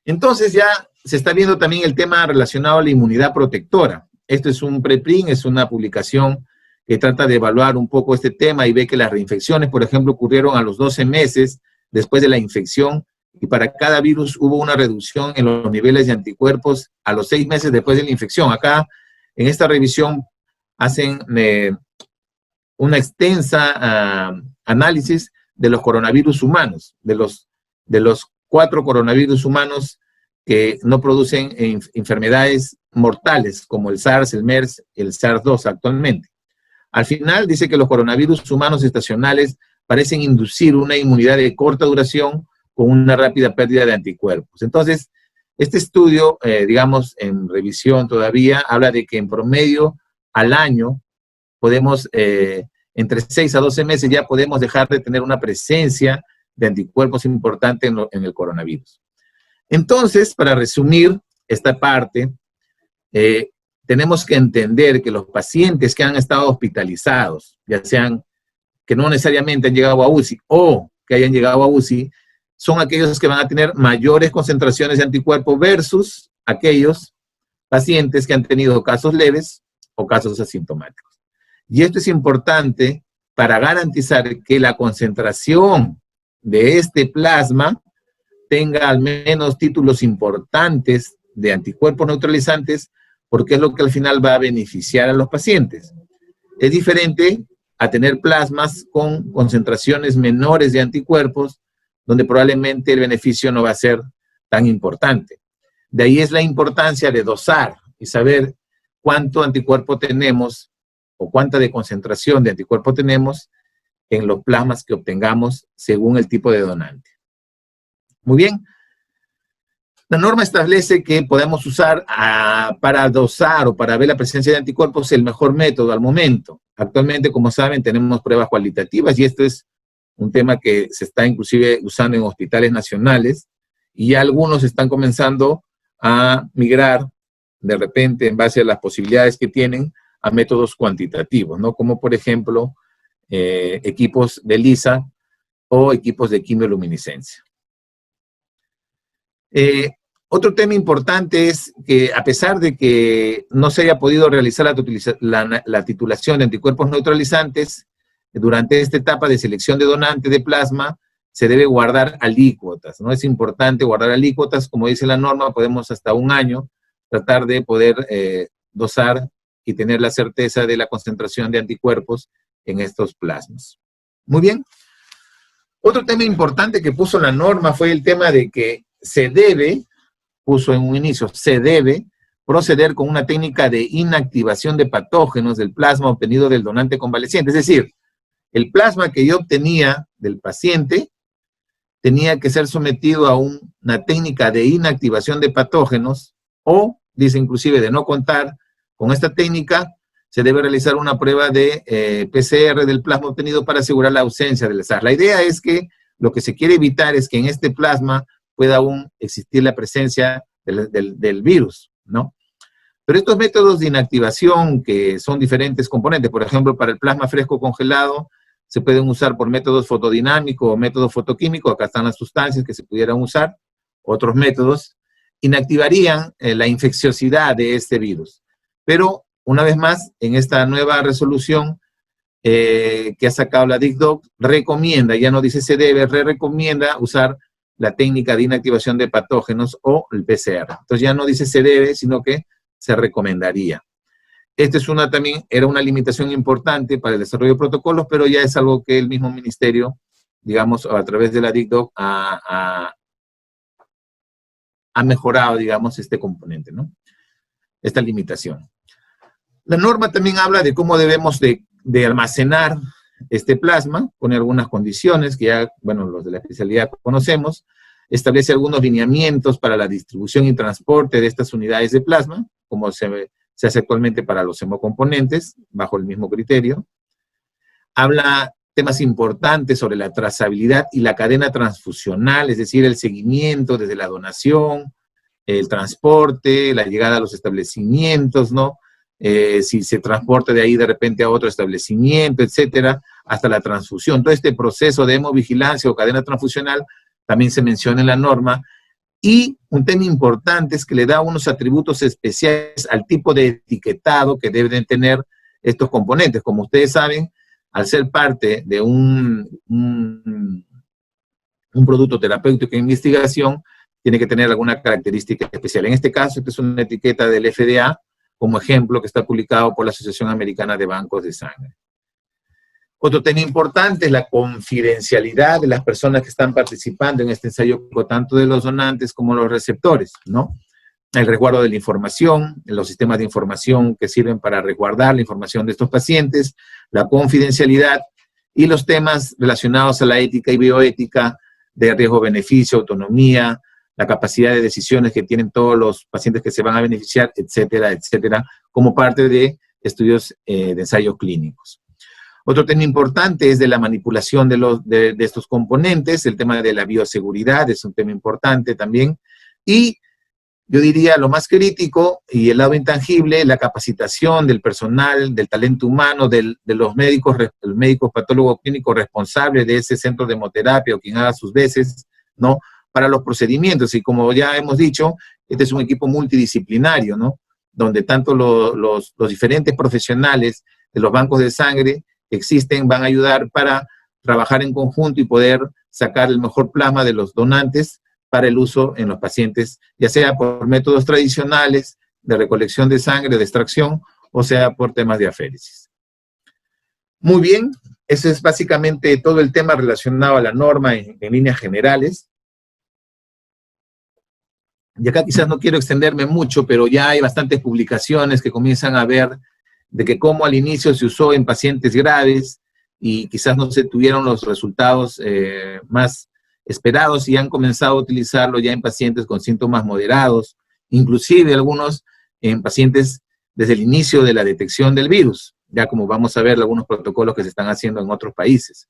Entonces ya se está viendo también el tema relacionado a la inmunidad protectora. Esto es un preprint, es una publicación que trata de evaluar un poco este tema y ve que las reinfecciones, por ejemplo, ocurrieron a los 12 meses después de la infección y para cada virus hubo una reducción en los niveles de anticuerpos a los 6 meses después de la infección. Acá, en esta revisión, hacen una extensa análisis de los coronavirus humanos, de los 4 coronavirus humanos que no producen enfermedades mortales, como el SARS, el MERS, el SARS-2 actualmente. Al final dice que los coronavirus humanos estacionales parecen inducir una inmunidad de corta duración con una rápida pérdida de anticuerpos. Entonces, este estudio, digamos, en revisión todavía, habla de que en promedio al año podemos, entre 6 a 12 meses ya podemos dejar de tener una presencia de anticuerpos importante en el coronavirus. Entonces, para resumir esta parte, tenemos que entender que los pacientes que han estado hospitalizados, ya sean que no necesariamente han llegado a UCI o que hayan llegado a UCI, son aquellos que van a tener mayores concentraciones de anticuerpos versus aquellos pacientes que han tenido casos leves o casos asintomáticos. Y esto es importante para garantizar que la concentración de este plasma tenga al menos títulos importantes de anticuerpos neutralizantes, porque es lo que al final va a beneficiar a los pacientes. Es diferente a tener plasmas con concentraciones menores de anticuerpos, donde probablemente el beneficio no va a ser tan importante. De ahí es la importancia de dosar y saber cuánto anticuerpo tenemos o cuánta de concentración de anticuerpo tenemos en los plasmas que obtengamos según el tipo de donante. Muy bien. La norma establece que podemos usar para dosar o para ver la presencia de anticuerpos el mejor método al momento. Actualmente, como saben, tenemos pruebas cualitativas y esto es un tema que se está inclusive usando en hospitales nacionales y ya algunos están comenzando a migrar de repente en base a las posibilidades que tienen a métodos cuantitativos, ¿no? Como por ejemplo equipos de ELISA o equipos de quimioluminiscencia. Otro tema importante es que a pesar de que no se haya podido realizar la titulación de anticuerpos neutralizantes, durante esta etapa de selección de donante de plasma se debe guardar alícuotas, ¿no? Es importante guardar alícuotas, como dice la norma, podemos hasta 1 año tratar de poder dosar y tener la certeza de la concentración de anticuerpos en estos plasmas. Muy bien. Otro tema importante que puso la norma fue el tema de que se debe, puso en un inicio, se debe proceder con una técnica de inactivación de patógenos del plasma obtenido del donante convaleciente. Es decir, el plasma que yo obtenía del paciente tenía que ser sometido a una técnica de inactivación de patógenos o, dice inclusive, de no contar con esta técnica, se debe realizar una prueba de PCR del plasma obtenido para asegurar la ausencia del SARS. La idea es que lo que se quiere evitar es que en este plasma pueda aún existir la presencia del virus, ¿no? Pero estos métodos de inactivación, que son diferentes componentes, por ejemplo, para el plasma fresco congelado, se pueden usar por métodos fotodinámicos o métodos fotoquímicos, acá están las sustancias que se pudieran usar, otros métodos, inactivarían la infecciosidad de este virus. Pero, una vez más, en esta nueva resolución que ha sacado la DICDOC, recomienda, ya no dice se debe, recomienda usar la técnica de inactivación de patógenos o el PCR. Entonces ya no dice se debe, sino que se recomendaría. Esta es también era una limitación importante para el desarrollo de protocolos, pero ya es algo que el mismo ministerio, digamos, a través de la DICDOC ha mejorado, digamos, este componente, ¿no? Esta limitación. La norma también habla de cómo debemos de almacenar este plasma, pone algunas condiciones que ya, bueno, los de la especialidad conocemos, establece algunos lineamientos para la distribución y transporte de estas unidades de plasma, como se hace actualmente para los hemocomponentes, bajo el mismo criterio. Habla temas importantes sobre la trazabilidad y la cadena transfusional, es decir, el seguimiento desde la donación, el transporte, la llegada a los establecimientos, ¿no? Si se transporta de ahí de repente a otro establecimiento, etcétera, hasta la transfusión. Todo este proceso de hemovigilancia o cadena transfusional también se menciona en la norma Y un tema importante es que le da unos atributos especiales al tipo de etiquetado que deben tener estos componentes. Como ustedes saben, al ser parte de un producto terapéutico de investigación, tiene que tener alguna característica especial. En este caso, esta es una etiqueta del FDA, como ejemplo, que está publicado por la Asociación Americana de Bancos de Sangre. Otro tema importante es la confidencialidad de las personas que están participando en este ensayo, tanto de los donantes como los receptores, ¿no? El resguardo de la información, los sistemas de información que sirven para resguardar la información de estos pacientes, la confidencialidad y los temas relacionados a la ética y bioética de riesgo-beneficio, autonomía, la capacidad de decisiones que tienen todos los pacientes que se van a beneficiar, etcétera, etcétera, como parte de estudios de ensayos clínicos. Otro tema importante es de la manipulación de estos componentes, el tema de la bioseguridad es un tema importante también, y yo diría lo más crítico y el lado intangible, la capacitación del personal, del talento humano, de los médicos, el médico patólogo clínico responsable de ese centro de hemoterapia o quien haga sus veces, ¿no? Para los procedimientos, y como ya hemos dicho, este es un equipo multidisciplinario, ¿no? Donde tanto los diferentes profesionales de los bancos de sangre que existen van a ayudar para trabajar en conjunto y poder sacar el mejor plasma de los donantes para el uso en los pacientes, ya sea por métodos tradicionales de recolección de sangre, de extracción, o sea por temas de aféresis. Muy bien, ese es básicamente todo el tema relacionado a la norma en líneas generales. Y acá quizás no quiero extenderme mucho, pero ya hay bastantes publicaciones que comienzan a ver de que cómo al inicio se usó en pacientes graves y quizás no se tuvieron los resultados más esperados y han comenzado a utilizarlo ya en pacientes con síntomas moderados, inclusive algunos en pacientes desde el inicio de la detección del virus, ya como vamos a ver algunos protocolos que se están haciendo en otros países.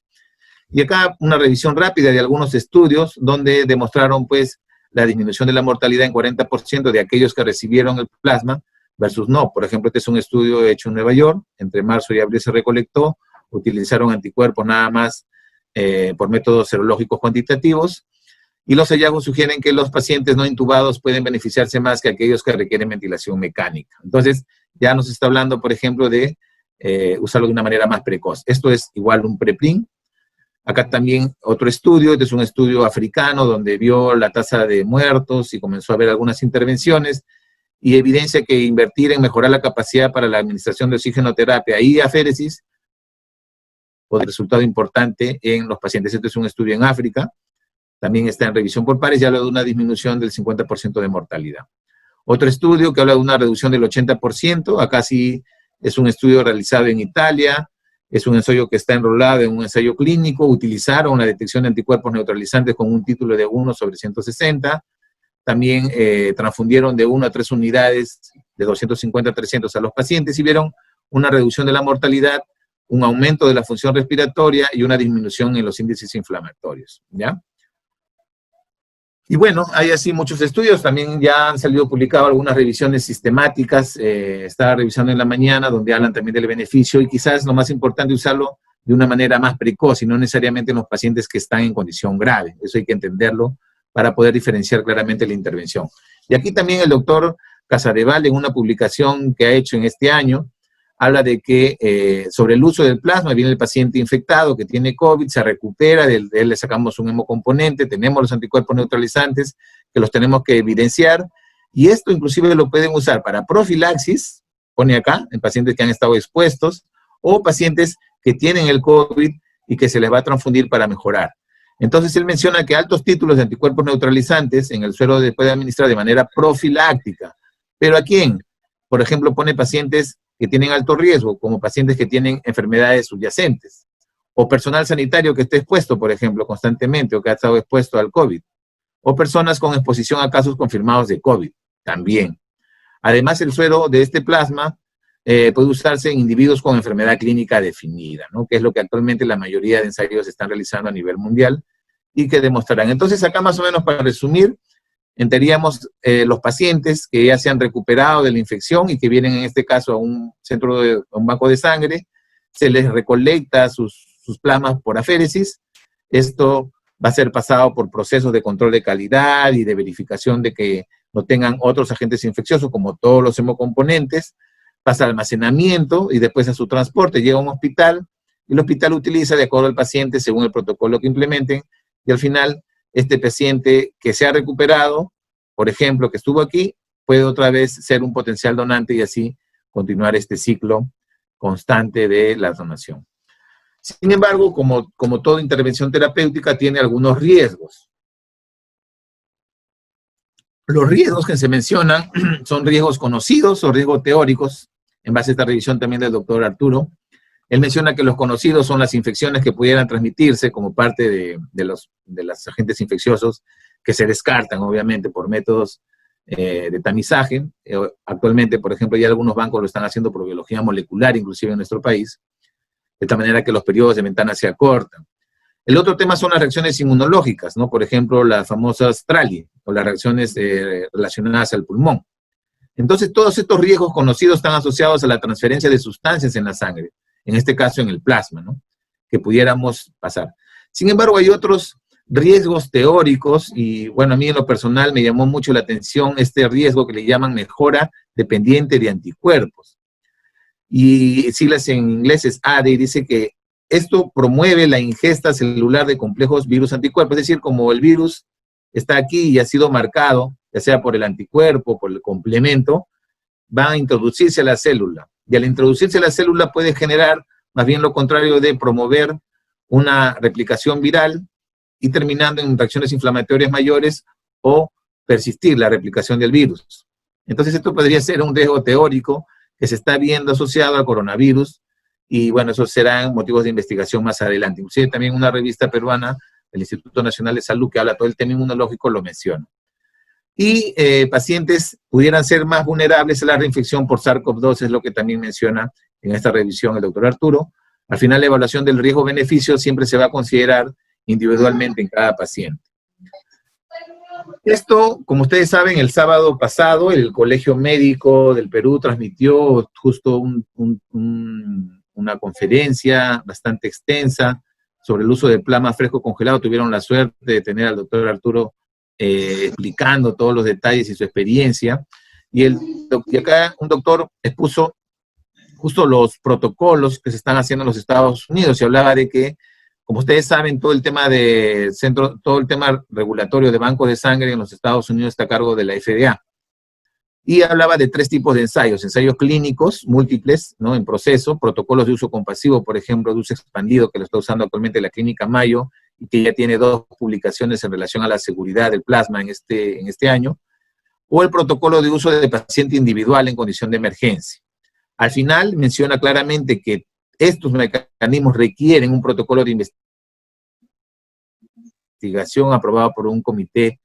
Y acá una revisión rápida de algunos estudios donde demostraron pues la disminución de la mortalidad en 40% de aquellos que recibieron el plasma versus no. Por ejemplo, este es un estudio hecho en Nueva York, entre marzo y abril se recolectó, utilizaron anticuerpos nada más por métodos serológicos cuantitativos, y los hallazgos sugieren que los pacientes no intubados pueden beneficiarse más que aquellos que requieren ventilación mecánica. Entonces, ya nos está hablando, por ejemplo, de usarlo de una manera más precoz. Esto es igual un preprint. Acá también otro estudio, este es un estudio africano donde vio la tasa de muertos y comenzó a ver algunas intervenciones y evidencia que invertir en mejorar la capacidad para la administración de oxigenoterapia y aféresis o de resultado importante en los pacientes. Este es un estudio en África, también está en revisión por pares y habla de una disminución del 50% de mortalidad. Otro estudio que habla de una reducción del 80%, acá sí es un estudio realizado en Italia, es un ensayo que está enrolado en un ensayo clínico, utilizaron la detección de anticuerpos neutralizantes con un título de 1/160, también transfundieron de 1 a 3 unidades de 250 a 300 a los pacientes y vieron una reducción de la mortalidad, un aumento de la función respiratoria y una disminución en los índices inflamatorios, ¿ya? Y bueno, hay así muchos estudios, también ya han salido publicadas algunas revisiones sistemáticas, estaba revisando en la mañana, donde hablan también del beneficio, y quizás lo más importante usarlo de una manera más precoz, y no necesariamente en los pacientes que están en condición grave, eso hay que entenderlo para poder diferenciar claramente la intervención. Y aquí también el doctor Casadeval, en una publicación que ha hecho en este año, habla de que sobre el uso del plasma, viene el paciente infectado que tiene COVID, se recupera, de él le sacamos un hemocomponente, tenemos los anticuerpos neutralizantes que los tenemos que evidenciar, y esto inclusive lo pueden usar para profilaxis, pone acá, en pacientes que han estado expuestos, o pacientes que tienen el COVID y que se les va a transfundir para mejorar. Entonces él menciona que altos títulos de anticuerpos neutralizantes en el suero se puede administrar de manera profiláctica. ¿Pero a quién? Por ejemplo, pone pacientes que tienen alto riesgo, como pacientes que tienen enfermedades subyacentes, o personal sanitario que esté expuesto, por ejemplo, constantemente, o que ha estado expuesto al COVID, o personas con exposición a casos confirmados de COVID, también. Además, el suero de este plasma puede usarse en individuos con enfermedad clínica definida, ¿no? Que es lo que actualmente la mayoría de ensayos están realizando a nivel mundial y que demostrarán. Entonces, acá más o menos para resumir, entenderíamos los pacientes que ya se han recuperado de la infección y que vienen en este caso a un centro, a un banco de sangre, se les recolecta sus plasmas por aféresis, esto va a ser pasado por procesos de control de calidad y de verificación de que no tengan otros agentes infecciosos, como todos los hemocomponentes, pasa al almacenamiento y después a su transporte, llega a un hospital, y el hospital utiliza de acuerdo al paciente según el protocolo que implementen, y al final este paciente que se ha recuperado, por ejemplo, que estuvo aquí, puede otra vez ser un potencial donante y así continuar este ciclo constante de la donación. Sin embargo, como toda intervención terapéutica, tiene algunos riesgos. Los riesgos que se mencionan son riesgos conocidos o riesgos teóricos, en base a esta revisión también del doctor Arturo. Él menciona que los conocidos son las infecciones que pudieran transmitirse como parte de los agentes infecciosos que se descartan, obviamente, por métodos de tamizaje. Actualmente, por ejemplo, ya algunos bancos lo están haciendo por biología molecular, inclusive en nuestro país, de tal manera que los periodos de ventana se acortan. El otro tema son las reacciones inmunológicas, ¿no? Por ejemplo, las famosas TRALI, o las reacciones relacionadas al pulmón. Entonces, todos estos riesgos conocidos están asociados a la transferencia de sustancias en la sangre, en este caso en el plasma, ¿no? Que pudiéramos pasar. Sin embargo, hay otros riesgos teóricos, y bueno, a mí en lo personal me llamó mucho la atención este riesgo que le llaman mejora dependiente de anticuerpos. Y siglas en inglés es ADE, y dice que esto promueve la ingesta celular de complejos virus anticuerpos, es decir, como el virus está aquí y ha sido marcado, ya sea por el anticuerpo, por el complemento, va a introducirse a la célula. Y al introducirse a la célula puede generar más bien lo contrario de promover una replicación viral y terminando en reacciones inflamatorias mayores o persistir la replicación del virus. Entonces esto podría ser un riesgo teórico que se está viendo asociado al coronavirus y bueno, esos serán motivos de investigación más adelante. Inclusive también una revista peruana del Instituto Nacional de Salud que habla todo el tema inmunológico lo menciona. Y pacientes pudieran ser más vulnerables a la reinfección por SARS-CoV-2, es lo que también menciona en esta revisión el doctor Arturo. Al final, la evaluación del riesgo-beneficio siempre se va a considerar individualmente en cada paciente. Esto, como ustedes saben, el sábado pasado el Colegio Médico del Perú transmitió justo una conferencia bastante extensa sobre el uso de plasma fresco congelado. Tuvieron la suerte de tener al doctor Arturo explicando todos los detalles y su experiencia. Y acá un doctor expuso justo los protocolos que se están haciendo en los Estados Unidos y hablaba de que, como ustedes saben, todo el tema regulatorio de bancos de sangre en los Estados Unidos está a cargo de la FDA. Y hablaba de 3 tipos de ensayos clínicos múltiples, ¿no? En proceso, protocolos de uso compasivo, por ejemplo, de uso expandido, que lo está usando actualmente la Clínica Mayo, y que ya tiene 2 publicaciones en relación a la seguridad del plasma en este año, o el protocolo de uso de paciente individual en condición de emergencia. Al final menciona claramente que estos mecanismos requieren un protocolo de investigación aprobado por un comité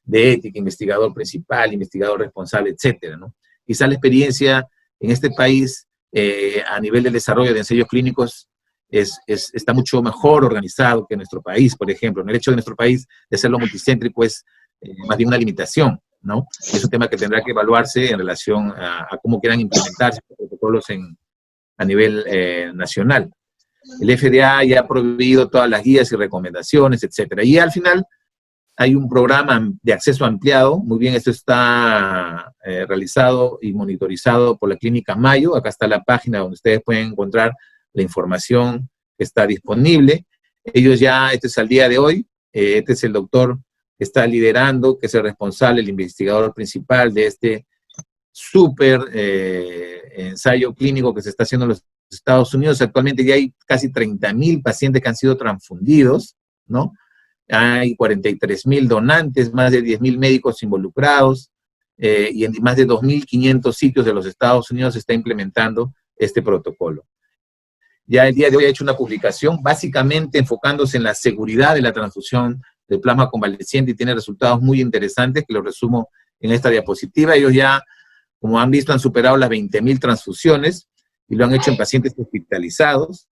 de ética, investigador principal, investigador responsable, etcétera, ¿no? Quizá la experiencia en este país a nivel del desarrollo de ensayos clínicos está mucho mejor organizado que en nuestro país, por ejemplo. El hecho de nuestro país de hacerlo multicéntrico es más bien una limitación, ¿no? Es un tema que tendrá que evaluarse en relación a cómo quieran implementarse los protocolos a nivel nacional. El FDA ya ha prohibido todas las guías y recomendaciones, etcétera. Y al final hay un programa de acceso ampliado. Muy bien, esto está realizado y monitorizado por la Clínica Mayo. Acá está la página donde ustedes pueden encontrar la información que está disponible. Ellos ya, este es al día de hoy, este es el doctor que está liderando, que es el responsable, el investigador principal de este súper ensayo clínico que se está haciendo en los Estados Unidos. Actualmente ya hay casi 30,000 pacientes que han sido transfundidos, ¿no? Hay 43,000 donantes, más de 10,000 médicos involucrados, y en más de 2.500 sitios de los Estados Unidos se está implementando este protocolo. Ya el día de hoy ha hecho una publicación básicamente enfocándose en la seguridad de la transfusión del plasma convaleciente y tiene resultados muy interesantes que los resumo en esta diapositiva. Ellos ya, como han visto, han superado las 20,000 transfusiones y lo han hecho en pacientes hospitalizados.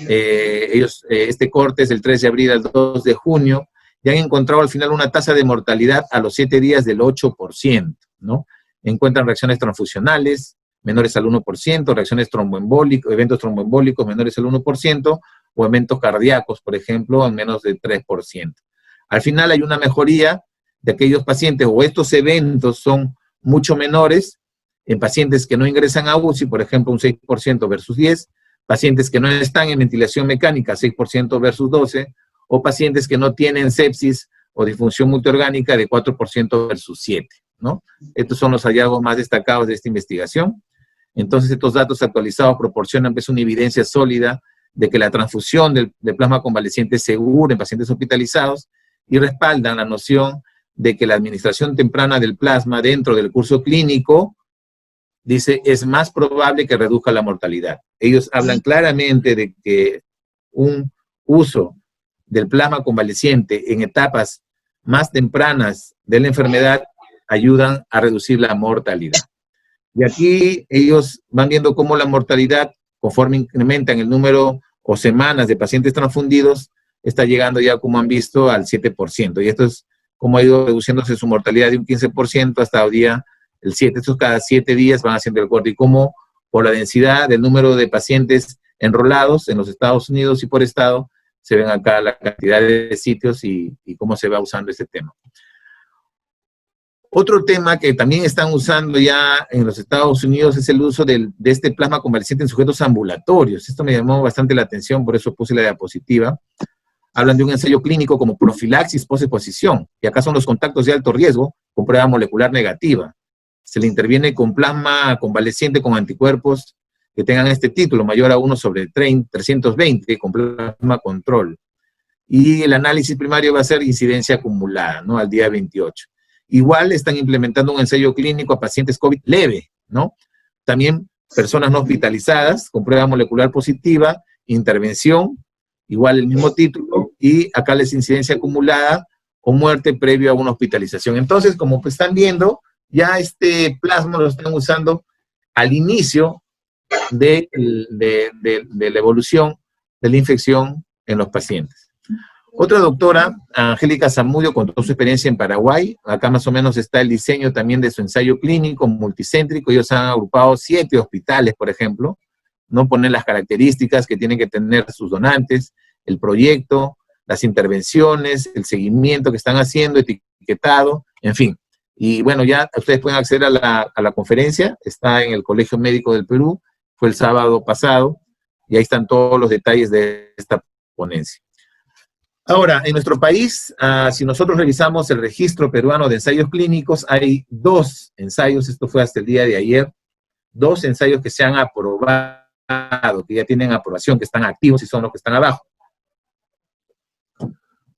Este corte es del 3 de abril al 2 de junio y han encontrado al final una tasa de mortalidad a los 7 días del 8%, ¿no? Encuentran reacciones transfusionales menores al 1%, reacciones tromboembólicas, eventos tromboembólicos menores al 1%, o eventos cardíacos, por ejemplo, en menos del 3%. Al final hay una mejoría de aquellos pacientes, o estos eventos son mucho menores en pacientes que no ingresan a UCI, por ejemplo, un 6% versus 10%, pacientes que no están en ventilación mecánica, 6% versus 12%, o pacientes que no tienen sepsis o disfunción multiorgánica de 4% versus 7%, ¿no? Estos son los hallazgos más destacados de esta investigación. Entonces, estos datos actualizados proporcionan pues, una evidencia sólida de que la transfusión de plasma convaleciente es segura en pacientes hospitalizados y respaldan la noción de que la administración temprana del plasma dentro del curso clínico, dice, es más probable que reduzca la mortalidad. Ellos hablan claramente de que un uso del plasma convaleciente en etapas más tempranas de la enfermedad ayudan a reducir la mortalidad. Y aquí ellos van viendo cómo la mortalidad, conforme incrementan el número o semanas de pacientes transfundidos, está llegando ya, como han visto, al 7%. Y esto es como ha ido reduciéndose su mortalidad de un 15% hasta hoy día el 7%. Estos cada 7 días van haciendo el corte. Y cómo por la densidad del número de pacientes enrolados en los Estados Unidos y por estado, se ven acá la cantidad de sitios y cómo se va usando este tema. Otro tema que también están usando ya en los Estados Unidos es el uso de este plasma convaleciente en sujetos ambulatorios. Esto me llamó bastante la atención, por eso puse la diapositiva. Hablan de un ensayo clínico como profilaxis post-exposición, y acá son los contactos de alto riesgo con prueba molecular negativa. Se le interviene con plasma convaleciente con anticuerpos que tengan este título, mayor a 1/320, con plasma control. Y el análisis primario va a ser incidencia acumulada, ¿no? Al día 28. Igual están implementando un ensayo clínico a pacientes COVID leve, ¿no? También personas no hospitalizadas con prueba molecular positiva, intervención, igual el mismo título, y acá la incidencia acumulada o muerte previo a una hospitalización. Entonces, como están viendo, ya este plasma lo están usando al inicio de la evolución de la infección en los pacientes. Otra doctora, Angélica Zamudio, contó su experiencia en Paraguay. Acá más o menos está el diseño también de su ensayo clínico multicéntrico. Ellos han agrupado 7 hospitales, por ejemplo, no ponen las características que tienen que tener sus donantes, el proyecto, las intervenciones, el seguimiento que están haciendo, etiquetado, en fin. Y bueno, ya ustedes pueden acceder a la conferencia, está en el Colegio Médico del Perú, fue el sábado pasado, y ahí están todos los detalles de esta ponencia. Ahora, en nuestro país, si nosotros revisamos el registro peruano de ensayos clínicos, hay 2 ensayos, esto fue hasta el día de ayer, 2 ensayos que se han aprobado, que ya tienen aprobación, que están activos y son los que están abajo.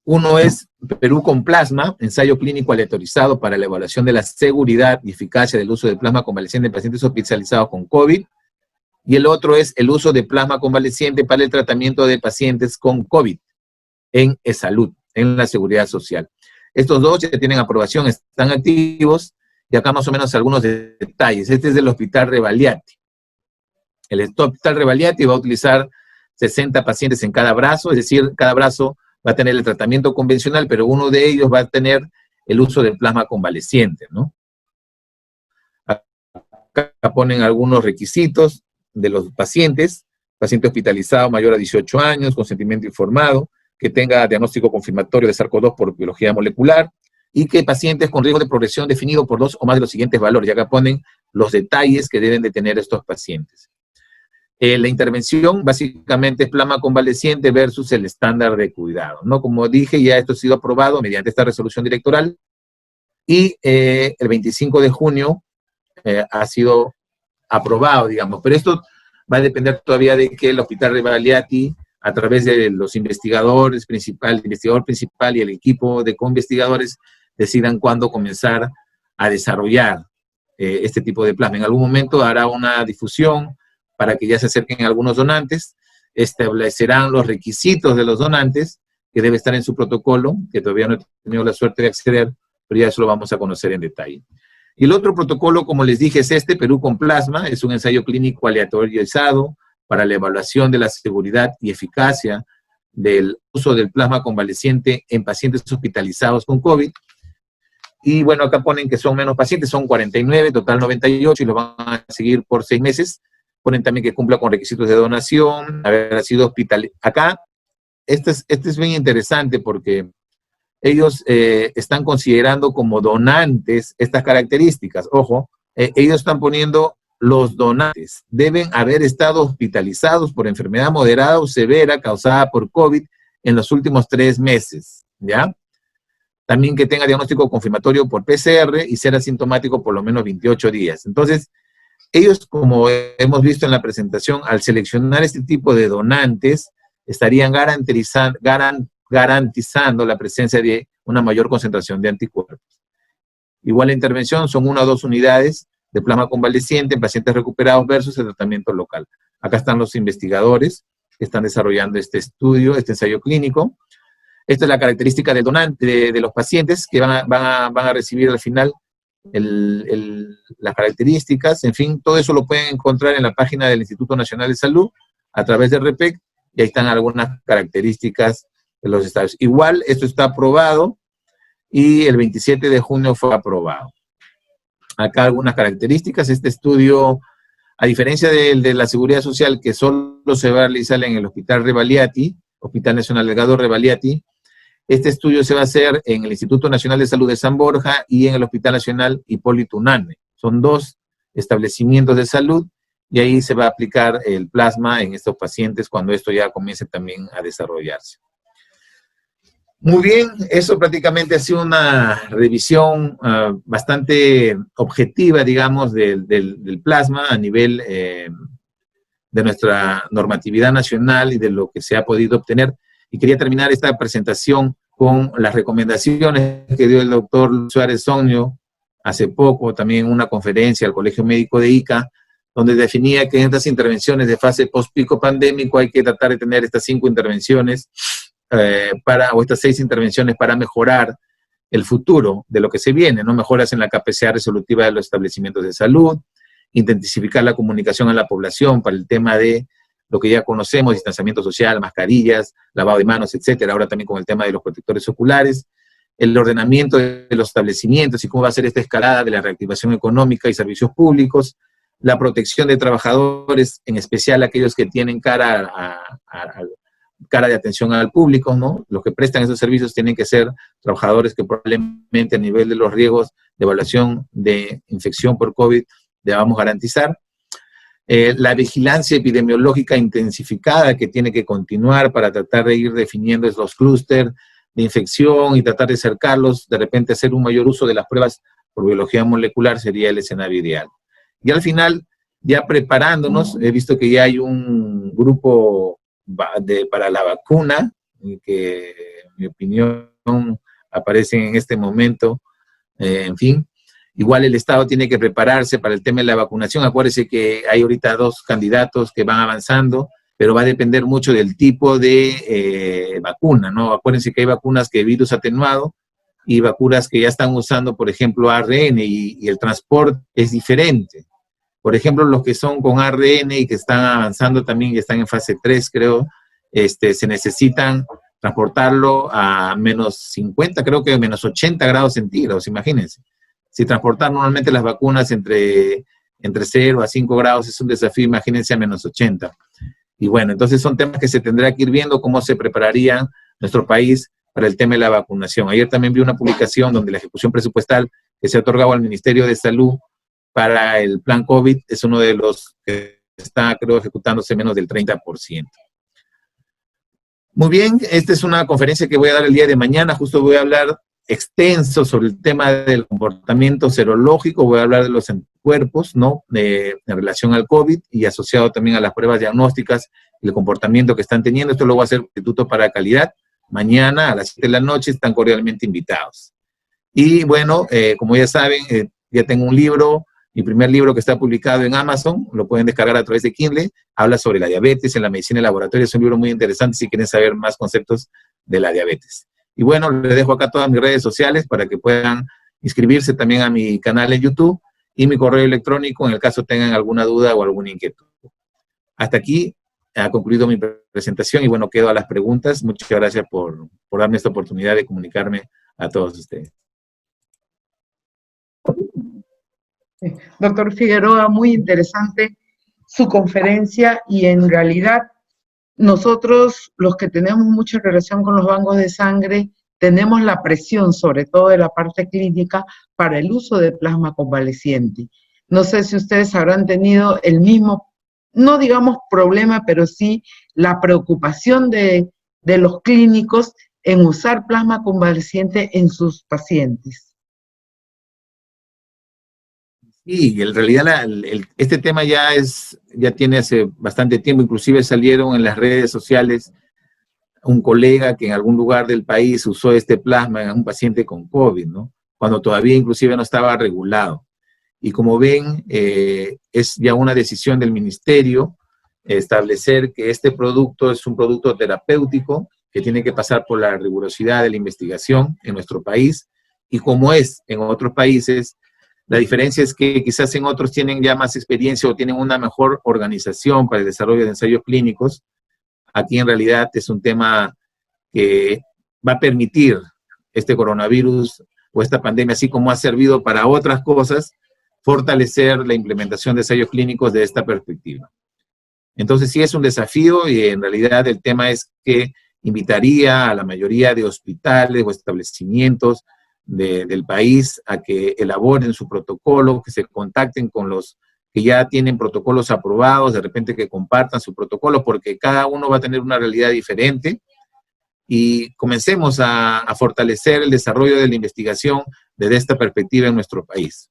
Uno es Perú con plasma, ensayo clínico aleatorizado para la evaluación de la seguridad y eficacia del uso de plasma convaleciente en pacientes hospitalizados con COVID. Y el otro es el uso de plasma convaleciente para el tratamiento de pacientes con COVID en eSalud, en la Seguridad Social. Estos 2 ya tienen aprobación, están activos, y acá más o menos algunos detalles. Este es del Hospital Rebagliati. El Hospital Rebagliati va a utilizar 60 pacientes en cada brazo, es decir, cada brazo va a tener el tratamiento convencional, pero uno de ellos va a tener el uso del plasma convaleciente, ¿no? Acá ponen algunos requisitos de los pacientes: paciente hospitalizado mayor a 18 años, consentimiento informado, que tenga diagnóstico confirmatorio de SARS-CoV-2 por biología molecular, y que pacientes con riesgo de progresión definido por 2 o más de los siguientes valores. Y acá ponen los detalles que deben de tener estos pacientes. La intervención básicamente es plasma convaleciente versus el estándar de cuidado, ¿no? Como dije, ya esto ha sido aprobado mediante esta resolución directoral, y el 25 de junio ha sido aprobado, digamos. Pero esto va a depender todavía de que el Hospital Rebagliati, a través de los investigadores principal, el investigador principal y el equipo de co-investigadores, decidan cuándo comenzar a desarrollar este tipo de plasma. En algún momento hará una difusión para que ya se acerquen algunos donantes, establecerán los requisitos de los donantes, que debe estar en su protocolo, que todavía no he tenido la suerte de acceder, pero ya eso lo vamos a conocer en detalle. Y el otro protocolo, como les dije, es Perú con plasma, es un ensayo clínico aleatorizado para la evaluación de la seguridad y eficacia del uso del plasma convaleciente en pacientes hospitalizados con COVID. Y bueno, acá ponen que son menos pacientes, son 49, total 98, y lo van a seguir por 6 meses. ponen también que cumpla con requisitos de donación, haber sido hospitalizado. Acá, este es bien interesante porque ellos están considerando como donantes estas características. Ojo, ellos están poniendo los donantes. Deben haber estado hospitalizados por enfermedad moderada o severa causada por COVID en los últimos 3 meses, ¿ya? También que tenga diagnóstico confirmatorio por PCR y ser asintomático por lo menos 28 días. Entonces, ellos, como hemos visto en la presentación, al seleccionar este tipo de donantes, estarían garantizando la presencia de una mayor concentración de anticuerpos. Igual la intervención son 1 o 2 unidades de plasma convaleciente en pacientes recuperados versus el tratamiento local. Acá están los investigadores que están desarrollando este estudio, este ensayo clínico. Esta es la característica del donante, de los pacientes que van a recibir al final las características. En fin, todo eso lo pueden encontrar en la página del Instituto Nacional de Salud a través de REPEC, y ahí están algunas características de los estados. Igual, esto está aprobado y el 27 de junio fue aprobado. Acá algunas características. Este estudio, a diferencia del de la Seguridad Social, que solo se va a realizar en el Hospital Rebagliati, Hospital Nacional Delgado Rebagliati, este estudio se va a hacer en el Instituto Nacional de Salud de San Borja y en el Hospital Nacional Hipólito Unanue. Son 2 establecimientos de salud y ahí se va a aplicar el plasma en estos pacientes cuando esto ya comience también a desarrollarse. Muy bien, eso prácticamente ha sido una revisión bastante objetiva, digamos, del plasma a nivel de nuestra normatividad nacional y de lo que se ha podido obtener. Y quería terminar esta presentación con las recomendaciones que dio el doctor Suárez Oño hace poco, también en una conferencia al Colegio Médico de Ica, donde definía que en estas intervenciones de fase post-pico pandémico hay que tratar de tener estas 5 intervenciones o estas 6 intervenciones para mejorar el futuro de lo que se viene, ¿no? Mejoras en la capacidad resolutiva de los establecimientos de salud, intensificar la comunicación a la población para el tema de lo que ya conocemos, distanciamiento social, mascarillas, lavado de manos, etcétera. Ahora también con el tema de los protectores oculares, el ordenamiento de los establecimientos y cómo va a ser esta escalada de la reactivación económica y servicios públicos, la protección de trabajadores, en especial aquellos que tienen cara de atención al público, ¿no? Los que prestan esos servicios tienen que ser trabajadores que probablemente a nivel de los riesgos de evaluación de infección por COVID debamos garantizar. La vigilancia epidemiológica intensificada que tiene que continuar para tratar de ir definiendo esos clústeres de infección y tratar de cercarlos, de repente hacer un mayor uso de las pruebas por biología molecular sería el escenario ideal. Y al final, ya preparándonos, he visto que ya hay un grupo para la vacuna, que en mi opinión aparecen en este momento, en fin. Igual el Estado tiene que prepararse para el tema de la vacunación. Acuérdense que hay ahorita 2 candidatos que van avanzando, pero va a depender mucho del tipo de vacuna, ¿no? Acuérdense que hay vacunas que virus atenuado y vacunas que ya están usando, por ejemplo, ARN y el transporte es diferente. Por ejemplo, los que son con ARN y que están avanzando también y están en fase 3, creo, se necesitan transportarlo a menos 50, creo que menos 80 grados centígrados, imagínense. Si transportar normalmente las vacunas entre 0 a 5 grados es un desafío, imagínense a menos 80. Y bueno, entonces son temas que se tendrá que ir viendo cómo se prepararía nuestro país para el tema de la vacunación. Ayer también vi una publicación donde la ejecución presupuestal que se ha otorgado al Ministerio de Salud para el plan COVID es uno de los que está, creo, ejecutándose menos del 30%. Muy bien, esta es una conferencia que voy a dar el día de mañana, justo voy a hablar extenso sobre el tema del comportamiento serológico, voy a hablar de los anticuerpos, ¿no? En relación al COVID y asociado también a las pruebas diagnósticas y el comportamiento que están teniendo. Esto lo va a hacer el Instituto para Calidad. Mañana a las 7 de la noche están cordialmente invitados. Y bueno, como ya saben, ya tengo un libro, mi primer libro que está publicado en Amazon, lo pueden descargar a través de Kindle, habla sobre la diabetes en la medicina de laboratorio, es un libro muy interesante si quieren saber más conceptos de la diabetes. Y bueno, les dejo acá todas mis redes sociales para que puedan inscribirse también a mi canal en YouTube y mi correo electrónico en el caso tengan alguna duda o alguna inquietud. Hasta aquí ha concluido mi presentación y bueno, quedo a las preguntas. Muchas gracias por darme esta oportunidad de comunicarme a todos ustedes. Doctor Figueroa, muy interesante su conferencia y en realidad nosotros, los que tenemos mucha relación con los bancos de sangre, tenemos la presión, sobre todo de la parte clínica, para el uso de plasma convaleciente. No sé si ustedes habrán tenido el mismo, no digamos problema, pero sí la preocupación de los clínicos en usar plasma convaleciente en sus pacientes. Sí, en realidad este tema ya tiene hace bastante tiempo, inclusive salieron en las redes sociales un colega que en algún lugar del país usó este plasma en un paciente con COVID, ¿no? Cuando todavía inclusive no estaba regulado. Y como ven, es ya una decisión del ministerio establecer que este producto es un producto terapéutico que tiene que pasar por la rigurosidad de la investigación en nuestro país, y como es en otros países, la diferencia es que quizás en otros tienen ya más experiencia o tienen una mejor organización para el desarrollo de ensayos clínicos. Aquí en realidad es un tema que va a permitir este coronavirus o esta pandemia, así como ha servido para otras cosas, fortalecer la implementación de ensayos clínicos de esta perspectiva. Entonces sí es un desafío, y en realidad el tema es que invitaría a la mayoría de hospitales o establecimientos del país a que elaboren su protocolo, que se contacten con los que ya tienen protocolos aprobados, de repente que compartan su protocolo, porque cada uno va a tener una realidad diferente, y comencemos a fortalecer el desarrollo de la investigación desde esta perspectiva en nuestro país.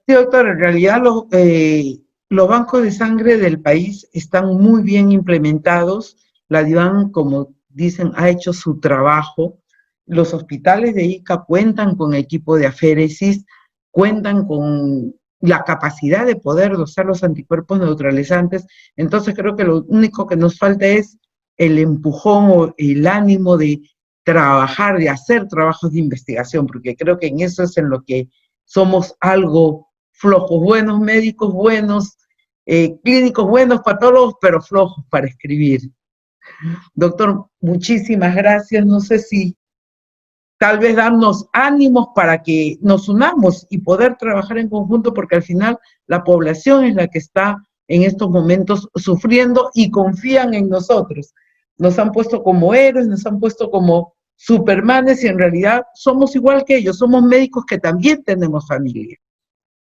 Sí, doctor, en realidad los bancos de sangre del país están muy bien implementados. La DIVAN, como dicen, ha hecho su trabajo. Los hospitales de Ica cuentan con equipo de aféresis, cuentan con la capacidad de poder dosar los anticuerpos neutralizantes. Entonces creo que lo único que nos falta es el empujón o el ánimo de trabajar, de hacer trabajos de investigación, porque creo que en eso es en lo que somos algo flojos, buenos médicos, buenos clínicos, buenos patólogos, pero flojos para escribir. Doctor, muchísimas gracias. No sé si tal vez darnos ánimos para que nos unamos y poder trabajar en conjunto, porque al final la población es la que está en estos momentos sufriendo y confían en nosotros. Nos han puesto como héroes, nos han puesto como supermanes, y en realidad somos igual que ellos, somos médicos que también tenemos familia.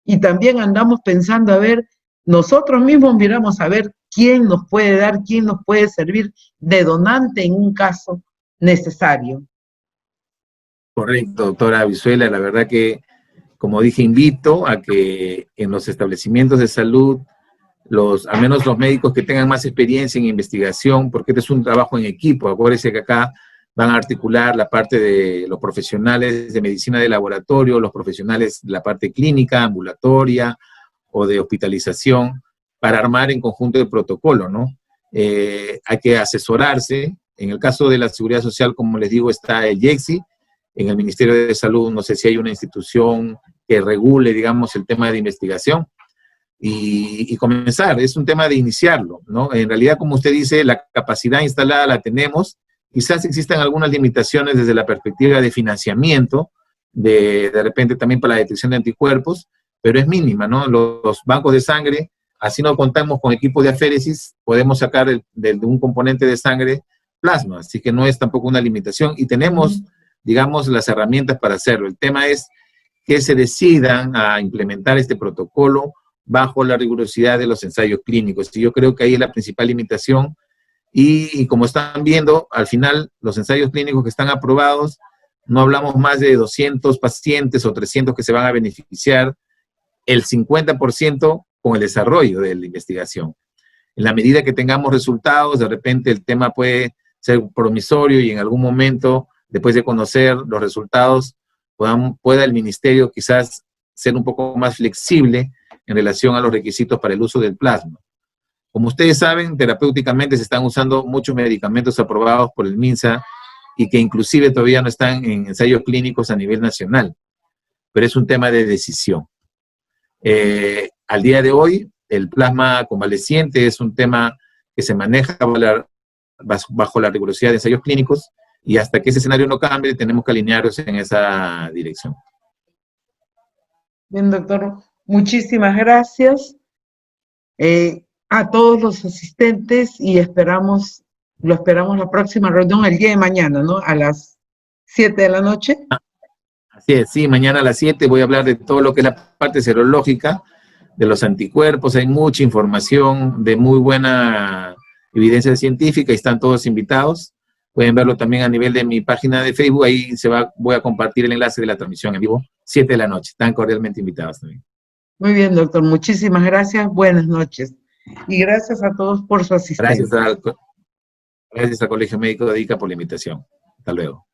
Y también andamos pensando, a ver, nosotros mismos miramos a ver quién nos puede dar, quién nos puede servir de donante en un caso necesario. Correcto, doctora Brizuela, la verdad que, como dije, invito a que en los establecimientos de salud, al menos los médicos que tengan más experiencia en investigación, porque este es un trabajo en equipo, acuérdense que acá van a articular la parte de los profesionales de medicina de laboratorio, los profesionales de la parte clínica, ambulatoria o de hospitalización, para armar en conjunto el protocolo, ¿no? Hay que asesorarse. En el caso de la Seguridad Social, como les digo, está el IECSI. En el Ministerio de Salud, no sé si hay una institución que regule, digamos, el tema de investigación, y comenzar. Es un tema de iniciarlo, ¿no? En realidad, como usted dice, la capacidad instalada la tenemos. Quizás existan algunas limitaciones desde la perspectiva de financiamiento, de repente también para la detección de anticuerpos, pero es mínima, ¿no? Los bancos de sangre, así no contamos con equipos de aféresis, podemos sacar de un componente de sangre plasma, así que no es tampoco una limitación, y tenemos, digamos, las herramientas para hacerlo. El tema es que se decidan a implementar este protocolo bajo la rigurosidad de los ensayos clínicos, y yo creo que ahí es la principal limitación. Y como están viendo, al final los ensayos clínicos que están aprobados, no hablamos más de 200 pacientes o 300 que se van a beneficiar, el 50% con el desarrollo de la investigación. En la medida que tengamos resultados, de repente el tema puede ser promisorio, y en algún momento, después de conocer los resultados, pueda el ministerio quizás ser un poco más flexible en relación a los requisitos para el uso del plasma. Como ustedes saben, terapéuticamente se están usando muchos medicamentos aprobados por el MINSA y que inclusive todavía no están en ensayos clínicos a nivel nacional, pero es un tema de decisión. Al día de hoy, el plasma convaleciente es un tema que se maneja bajo la rigurosidad de ensayos clínicos, y hasta que ese escenario no cambie, tenemos que alinearnos en esa dirección. Bien, doctor, muchísimas gracias. A todos los asistentes y lo esperamos la próxima reunión el día de mañana, ¿no? A las 7 de la noche. Así es, sí, mañana a las 7 voy a hablar de todo lo que es la parte serológica, de los anticuerpos, hay mucha información de muy buena evidencia científica y están todos invitados. Pueden verlo también a nivel de mi página de Facebook, ahí voy a compartir el enlace de la transmisión en vivo, 7 de la noche, están cordialmente invitados también. Muy bien, doctor, muchísimas gracias, buenas noches. Y gracias a todos por su asistencia. Gracias al Colegio Médico de Ica por la invitación. Hasta luego.